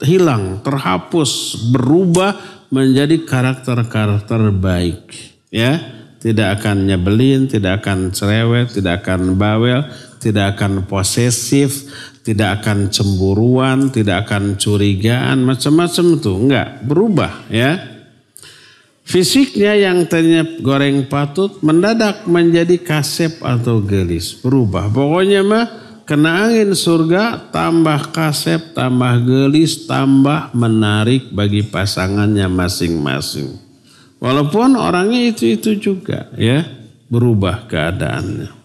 hilang, terhapus, berubah menjadi karakter-karakter baik. Ya, tidak akan nyebelin, tidak akan cerewet, tidak akan bawel, tidak akan posesif, tidak akan cemburuan, tidak akan curigaan, macam-macam tuh. Enggak, berubah ya. Fisiknya yang tadinya goreng patut mendadak menjadi kasep atau gelis, berubah. Pokoknya mah kena angin surga, tambah kasep, tambah gelis, tambah menarik bagi pasangannya masing-masing. Walaupun orangnya itu juga ya, berubah keadaannya.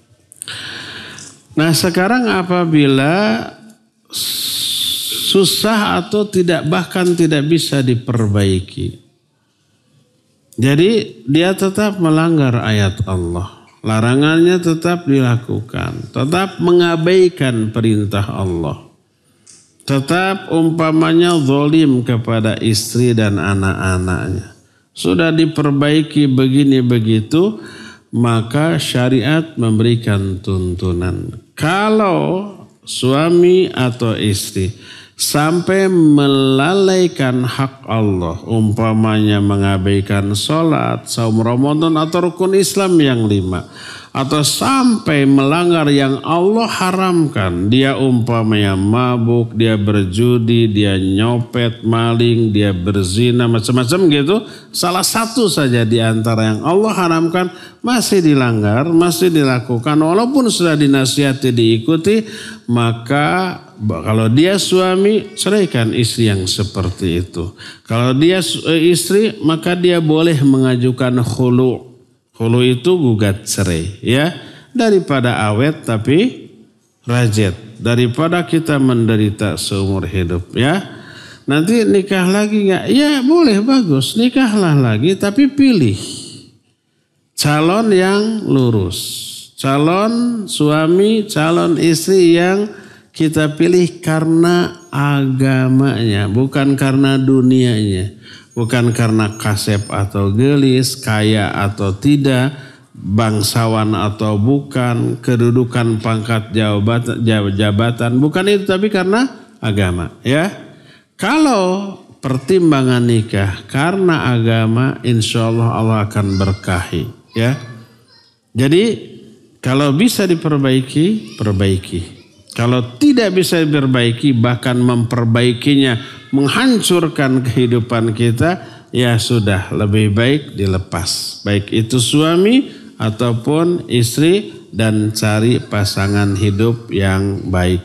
Nah sekarang apabila susah atau bahkan tidak bisa diperbaiki. Jadi dia tetap melanggar ayat Allah. Larangannya tetap dilakukan. Tetap mengabaikan perintah Allah. Tetap umpamanya zalim kepada istri dan anak-anaknya. Sudah diperbaiki begini begitu, maka syariat memberikan tuntunan. Kalau suami atau istri sampai melalaikan hak Allah, umpamanya mengabaikan sholat, saum Ramadan atau rukun Islam yang 5, atau sampai melanggar yang Allah haramkan, dia umpamanya mabuk, dia berjudi, dia nyopet, maling, dia berzina, macam-macam gitu, salah satu saja di antara yang Allah haramkan masih dilanggar, masih dilakukan walaupun sudah dinasihati diikuti, maka kalau dia suami, ceraikan istri yang seperti itu. Kalau dia istri, maka dia boleh mengajukan khulu'. Khulu itu gugat cerai, ya. Daripada awet tapi rajet. Daripada kita menderita seumur hidup, ya. Nanti nikah lagi nggak? Ya boleh, bagus. Nikahlah lagi tapi pilih calon yang lurus. Calon suami, calon istri yang kita pilih karena agamanya, bukan karena dunianya. Bukan karena kasep atau gelis, kaya atau tidak, bangsawan atau bukan, kedudukan pangkat jabatan, bukan itu, tapi karena agama, ya. Kalau pertimbangan nikah karena agama, insya Allah akan berkahi, ya. Jadi kalau bisa diperbaiki, perbaiki. Kalau tidak bisa diperbaiki, bahkan memperbaikinya menghancurkan kehidupan kita, ya sudah, lebih baik dilepas. Baik itu suami ataupun istri, dan cari pasangan hidup yang baik.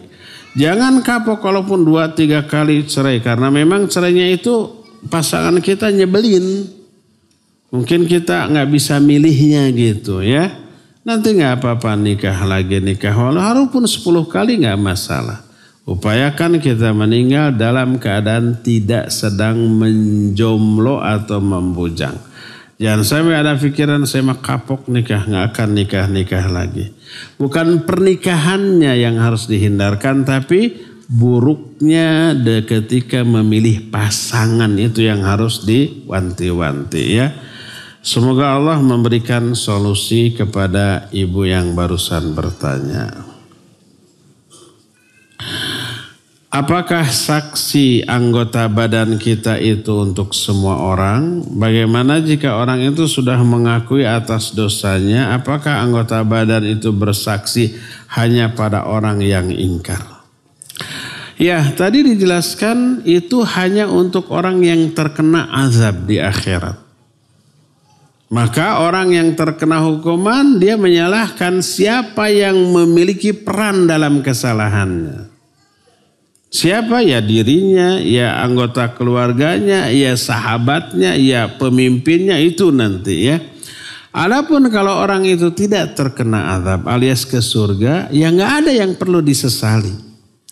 Jangan kapok kalaupun 2-3 kali cerai, karena memang cerainya itu pasangan kita nyebelin. Mungkin kita nggak bisa milihnya gitu, ya. Nanti nggak apa-apa nikah lagi, walaupun 10 kali nggak masalah. Upayakan kita meninggal dalam keadaan tidak sedang menjomblo atau membujang. Jangan sampai ada pikiran saya mah kapok nikah, nggak akan nikah lagi. Bukan pernikahannya yang harus dihindarkan, tapi buruknya ketika memilih pasangan itu yang harus diwanti-wanti, ya. Semoga Allah memberikan solusi kepada ibu yang barusan bertanya. Apakah saksi anggota badan kita itu untuk semua orang? Bagaimana jika orang itu sudah mengakui atas dosanya? Apakah anggota badan itu bersaksi hanya pada orang yang ingkar? Ya, tadi dijelaskan itu hanya untuk orang yang terkena azab di akhirat. Maka orang yang terkena hukuman, dia menyalahkan siapa yang memiliki peran dalam kesalahannya. Siapa? Ya dirinya, ya anggota keluarganya, ya sahabatnya, ya pemimpinnya, itu nanti, ya. Adapun kalau orang itu tidak terkena azab alias ke surga, ya nggak ada yang perlu disesali.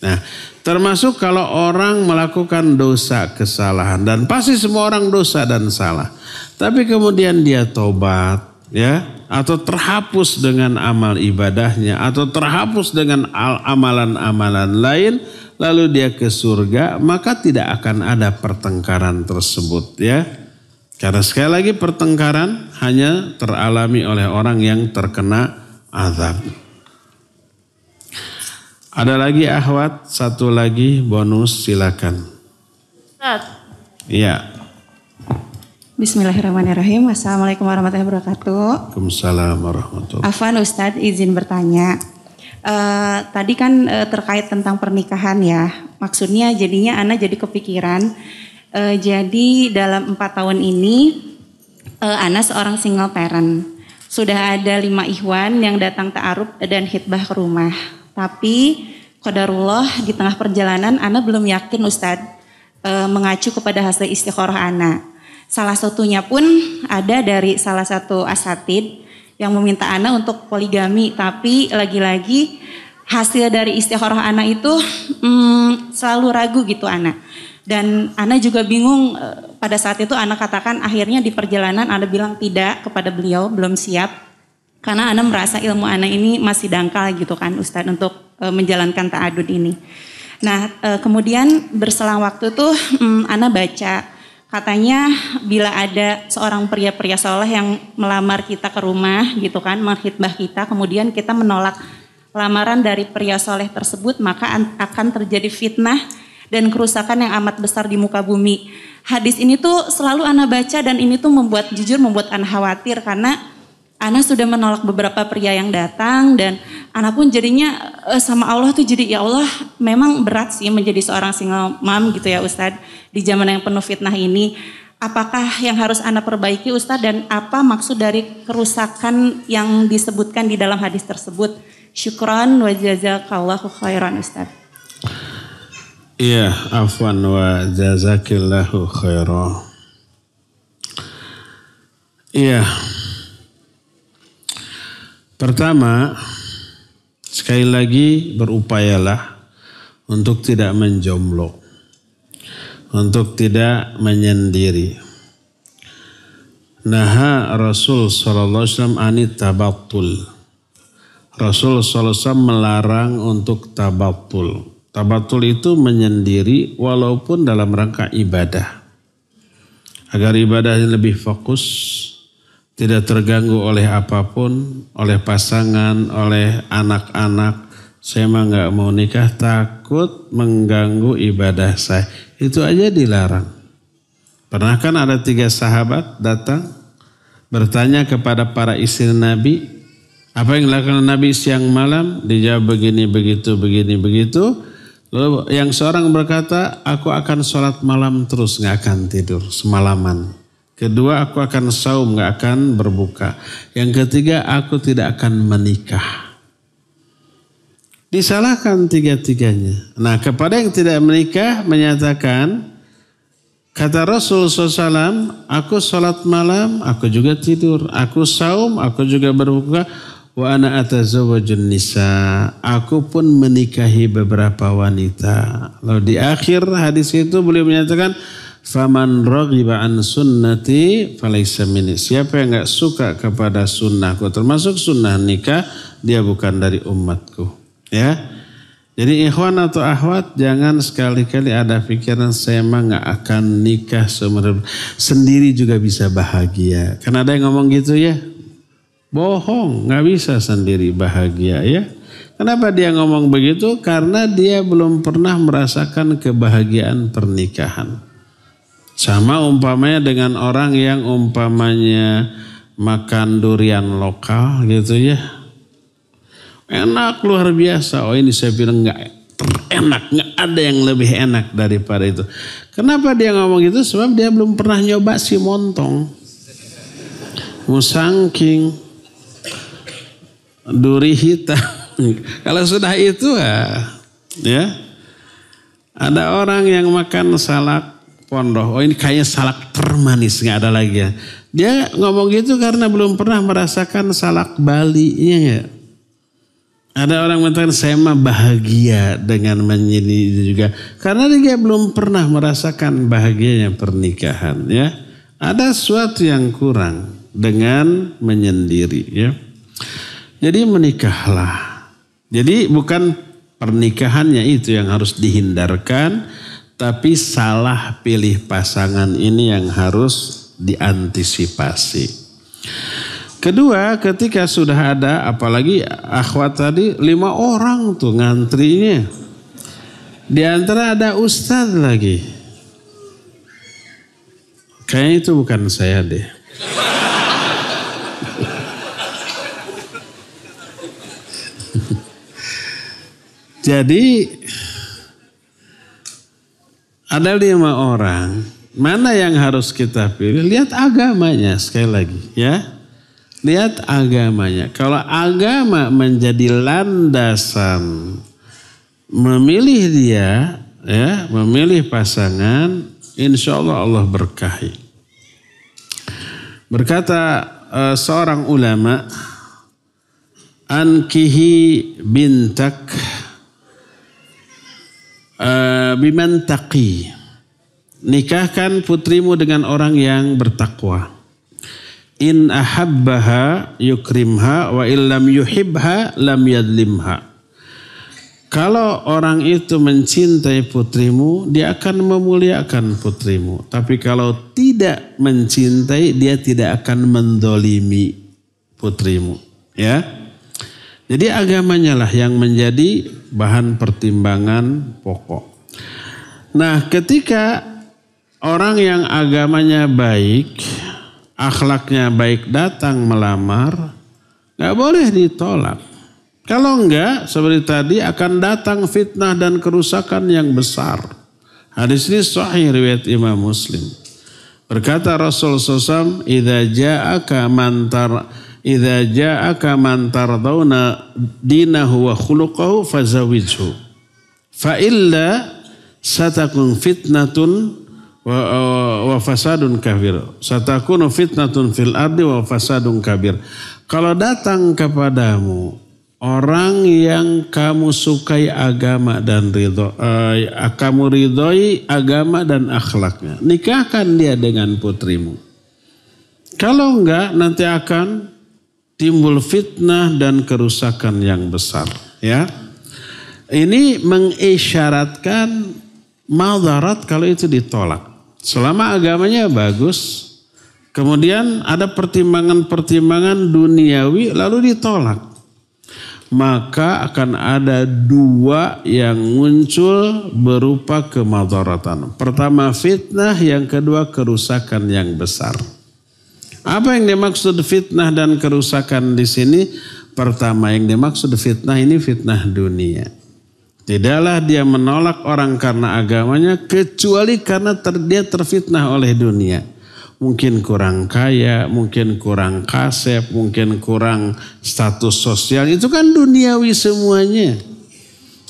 Nah, termasuk kalau orang melakukan dosa kesalahan, dan pasti semua orang dosa dan salah. Tapi kemudian dia tobat, ya, atau terhapus dengan amal ibadahnya, atau terhapus dengan amalan-amalan lain, lalu dia ke surga, maka tidak akan ada pertengkaran tersebut, ya. Karena sekali lagi pertengkaran hanya teralami oleh orang yang terkena azab. Ada lagi akhwat, satu lagi bonus, silakan. Ustaz. Iya. Bismillahirrahmanirrahim. Assalamualaikum warahmatullahi wabarakatuh. Waalaikumsalam warahmatullahi wabarakatuh. Afwan Ustadz, izin bertanya. Tadi kan terkait tentang pernikahan, ya. Maksudnya jadinya Ana jadi kepikiran. Jadi dalam 4 tahun ini Ana seorang single parent. Sudah ada 5 ikhwan yang datang ta'aruf dan khitbah ke rumah. Tapi qadarullah di tengah perjalanan Ana belum yakin Ustadz mengacu kepada hasil istikharah Ana. Salah satunya pun ada dari salah satu asatid yang meminta Ana untuk poligami, tapi lagi-lagi hasil dari istikharah Ana itu selalu ragu gitu Ana. Dan Ana juga bingung, pada saat itu Ana katakan akhirnya di perjalanan Ana bilang tidak kepada beliau, belum siap. Karena Ana merasa ilmu Ana ini masih dangkal gitu kan Ustadz untuk menjalankan ta'adud ini. Nah kemudian berselang waktu tuh Ana baca. Katanya bila ada seorang pria-pria soleh yang melamar kita ke rumah gitu kan, menghitbah kita, kemudian kita menolak lamaran dari pria soleh tersebut, maka akan terjadi fitnah dan kerusakan yang amat besar di muka bumi. Hadis ini tuh selalu Ana baca dan ini tuh jujur membuat Ana khawatir karena Ana sudah menolak beberapa pria yang datang dan Ana pun jadinya sama Allah tuh jadi ya Allah memang berat sih menjadi seorang single mom gitu ya Ustadz di zaman yang penuh fitnah ini. Apakah yang harus Ana perbaiki Ustadz dan apa maksud dari kerusakan yang disebutkan di dalam hadis tersebut? Syukran wa jazakallahu khairan Ustadz. Iya, afwan wa jazakillahu khairan. Iya. Pertama, sekali lagi berupayalah untuk tidak menjomblo, untuk tidak menyendiri. Naha Rasul sallallahu alaihi wasallam anit tabattul. Rasul sallallahu alaihi wasallam melarang untuk tabattul. Tabattul itu menyendiri walaupun dalam rangka ibadah. Agar ibadahnya lebih fokus, tidak terganggu oleh apapun, oleh pasangan, oleh anak-anak. Saya mah nggak mau nikah, takut mengganggu ibadah saya. Itu aja dilarang. Pernah kan ada 3 sahabat datang bertanya kepada para istri Nabi, apa yang dilakukan Nabi siang malam? Dijawab begini, begitu, begini, begitu. Lalu yang seorang berkata, aku akan sholat malam terus, nggak akan tidur semalaman. Kedua, aku akan saum, gak akan berbuka. Yang ketiga, aku tidak akan menikah. Disalahkan 3-tiganya. Nah, kepada yang tidak menikah menyatakan, kata Rasul SAW, aku sholat malam, aku juga tidur. Aku saum, aku juga berbuka. Wa ana atazawwajun nisa. Aku pun menikahi beberapa wanita. Lalu di akhir hadis itu beliau menyatakan, faman raghiba an sunnati falaysa minni. Siapa yang enggak suka kepada sunnahku, termasuk sunnah nikah, dia bukan dari umatku. Ya. Jadi ikhwan atau akhwat, jangan sekali-kali ada pikiran saya mah enggak akan nikah seumur sendiri juga bisa bahagia. Kan ada yang ngomong gitu ya. Bohong, enggak bisa sendiri bahagia ya. Kenapa dia ngomong begitu? Karena dia belum pernah merasakan kebahagiaan pernikahan. Sama umpamanya dengan orang yang umpamanya makan durian lokal gitu ya. Enak luar biasa. Oh ini saya bilang enggak enak. Enggak ada yang lebih enak daripada itu. Kenapa dia ngomong gitu? Sebab dia belum pernah nyoba si montong. Musangking. Duri hitam. Kalau sudah itu ya. Ada orang yang makan salak pondoh, oh ini kayaknya salak termanis, nggak ada lagi ya. Dia ngomong gitu karena belum pernah merasakan salak Bali-nya ya. Ada orang mengatakan saya mah bahagia dengan menyendiri juga. Karena dia belum pernah merasakan bahagianya pernikahan ya. Ada sesuatu yang kurang dengan menyendiri ya. Jadi menikahlah. Jadi bukan pernikahannya itu yang harus dihindarkan, tapi salah pilih pasangan ini yang harus diantisipasi. Kedua, ketika sudah ada, apalagi akhwat tadi 5 orang tuh ngantrinya. Di antara ada ustadz lagi. Kayaknya itu bukan saya deh. Jadi ada 5 orang, mana yang harus kita pilih? Lihat agamanya sekali lagi ya. Lihat agamanya. Kalau agama menjadi landasan memilih dia, ya, memilih pasangan, insya Allah Allah berkahi. Berkata seorang ulama, ankihi bintak biman taqi. Nikahkan putrimu dengan orang yang bertakwa. In ahabbaha yukrimha wa illam yuhibha lam yadlimha. Kalau orang itu mencintai putrimu, dia akan memuliakan putrimu. Tapi kalau tidak mencintai, dia tidak akan mendolimi putrimu. Ya. Jadi agamanya lah yang menjadi bahan pertimbangan pokok. Nah, ketika orang yang agamanya baik, akhlaknya baik datang melamar, nggak boleh ditolak. Kalau enggak, seperti tadi akan datang fitnah dan kerusakan yang besar. Hadis ini sahih riwayat Imam Muslim. Berkata Rasul SAW, "Idza ja'aka man tardawna dinahu wa khuluquhu fazawijhu. Fa illa satakun fitnatun wa fasadun kabir. Satakunu fitnatun fil ardi wa fasadun kabir." Kalau datang kepadamu orang yang kamu sukai agama dan kamu ridhoi agama dan akhlaknya, nikahkan dia dengan putrimu. Kalau enggak, nanti akan timbul fitnah dan kerusakan yang besar. Ya, ini mengisyaratkan madarat kalau itu ditolak. Selama agamanya bagus, kemudian ada pertimbangan-pertimbangan duniawi lalu ditolak, maka akan ada dua yang muncul berupa kemadaratan. Pertama fitnah, yang kedua kerusakan yang besar. Apa yang dimaksud fitnah dan kerusakan di sini? Pertama yang dimaksud fitnah ini fitnah dunia. Tidaklah dia menolak orang karena agamanya kecuali karena dia terfitnah oleh dunia. Mungkin kurang kaya, mungkin kurang kasep, mungkin kurang status sosial. Itu kan duniawi semuanya.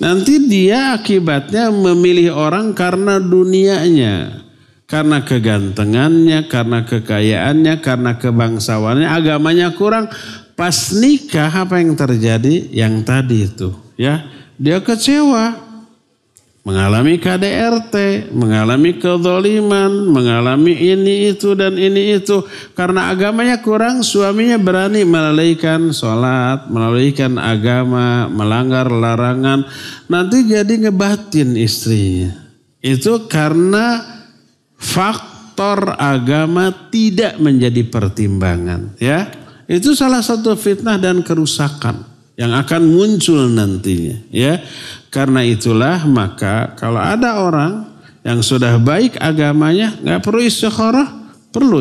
Nanti dia akibatnya memilih orang karena dunianya. Karena kegantengannya, karena kekayaannya, karena kebangsawannya, agamanya kurang. Pas nikah apa yang terjadi? Yang tadi itu, ya, dia kecewa, mengalami KDRT, mengalami kezaliman, mengalami ini itu dan ini itu. Karena agamanya kurang, suaminya berani melalaikan sholat, melalaikan agama, melanggar larangan. Nanti jadi ngebatin istrinya. Itu karena faktor agama tidak menjadi pertimbangan, ya. Itu salah satu fitnah dan kerusakan yang akan muncul nantinya, ya. Karena itulah maka kalau ada orang yang sudah baik agamanya, nggak perlu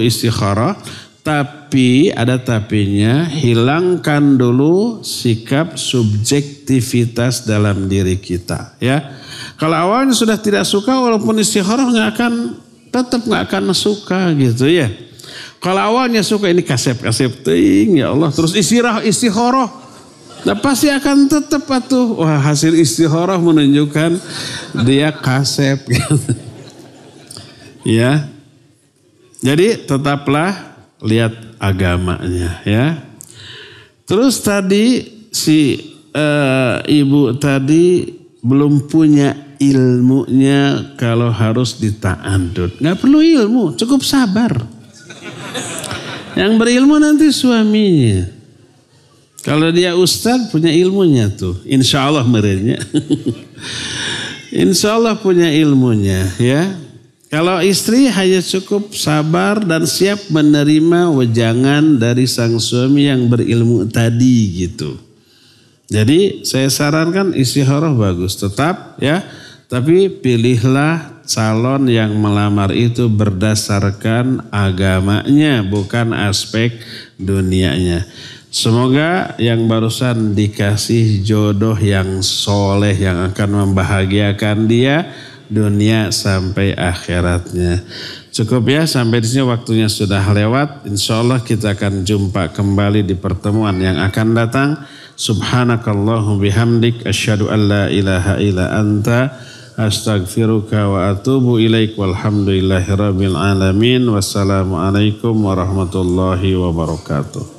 istikharah, tapi ada tapinya, hilangkan dulu sikap subjektivitas dalam diri kita, ya. Kalau awalnya sudah tidak suka, walaupun istikharah tetap nggak akan suka gitu, ya. Kalau awalnya suka, ini kasep ting, ya Allah, terus istikharah, nah pasti akan tetap atuh. Wah, hasil istikharah menunjukkan dia kasep gitu. Ya. Jadi tetaplah lihat agamanya, ya. Terus tadi si ibu tadi belum punya ilmunya kalau harus dita'adud. Nggak perlu ilmu, cukup sabar. Yang berilmu nanti suaminya. Kalau dia ustadz punya ilmunya tuh, insya Allah merenya. Insya Allah punya ilmunya, ya. Kalau istri hanya cukup sabar dan siap menerima wejangan dari sang suami yang berilmu tadi gitu. Jadi saya sarankan istikharah bagus tetap, ya. Tapi pilihlah calon yang melamar itu berdasarkan agamanya, bukan aspek dunianya. Semoga yang barusan dikasih jodoh yang soleh yang akan membahagiakan dia dunia sampai akhiratnya. Cukup ya, sampai di sini waktunya sudah lewat. Insya Allah kita akan jumpa kembali di pertemuan yang akan datang. Subhanakallahumma bihamdik asyhadu an la ilaha illa anta astaghfiruka wa atubu ilaik walhamdulillahirabbil alamin. Wassalamualaikum warahmatullahi wabarakatuh.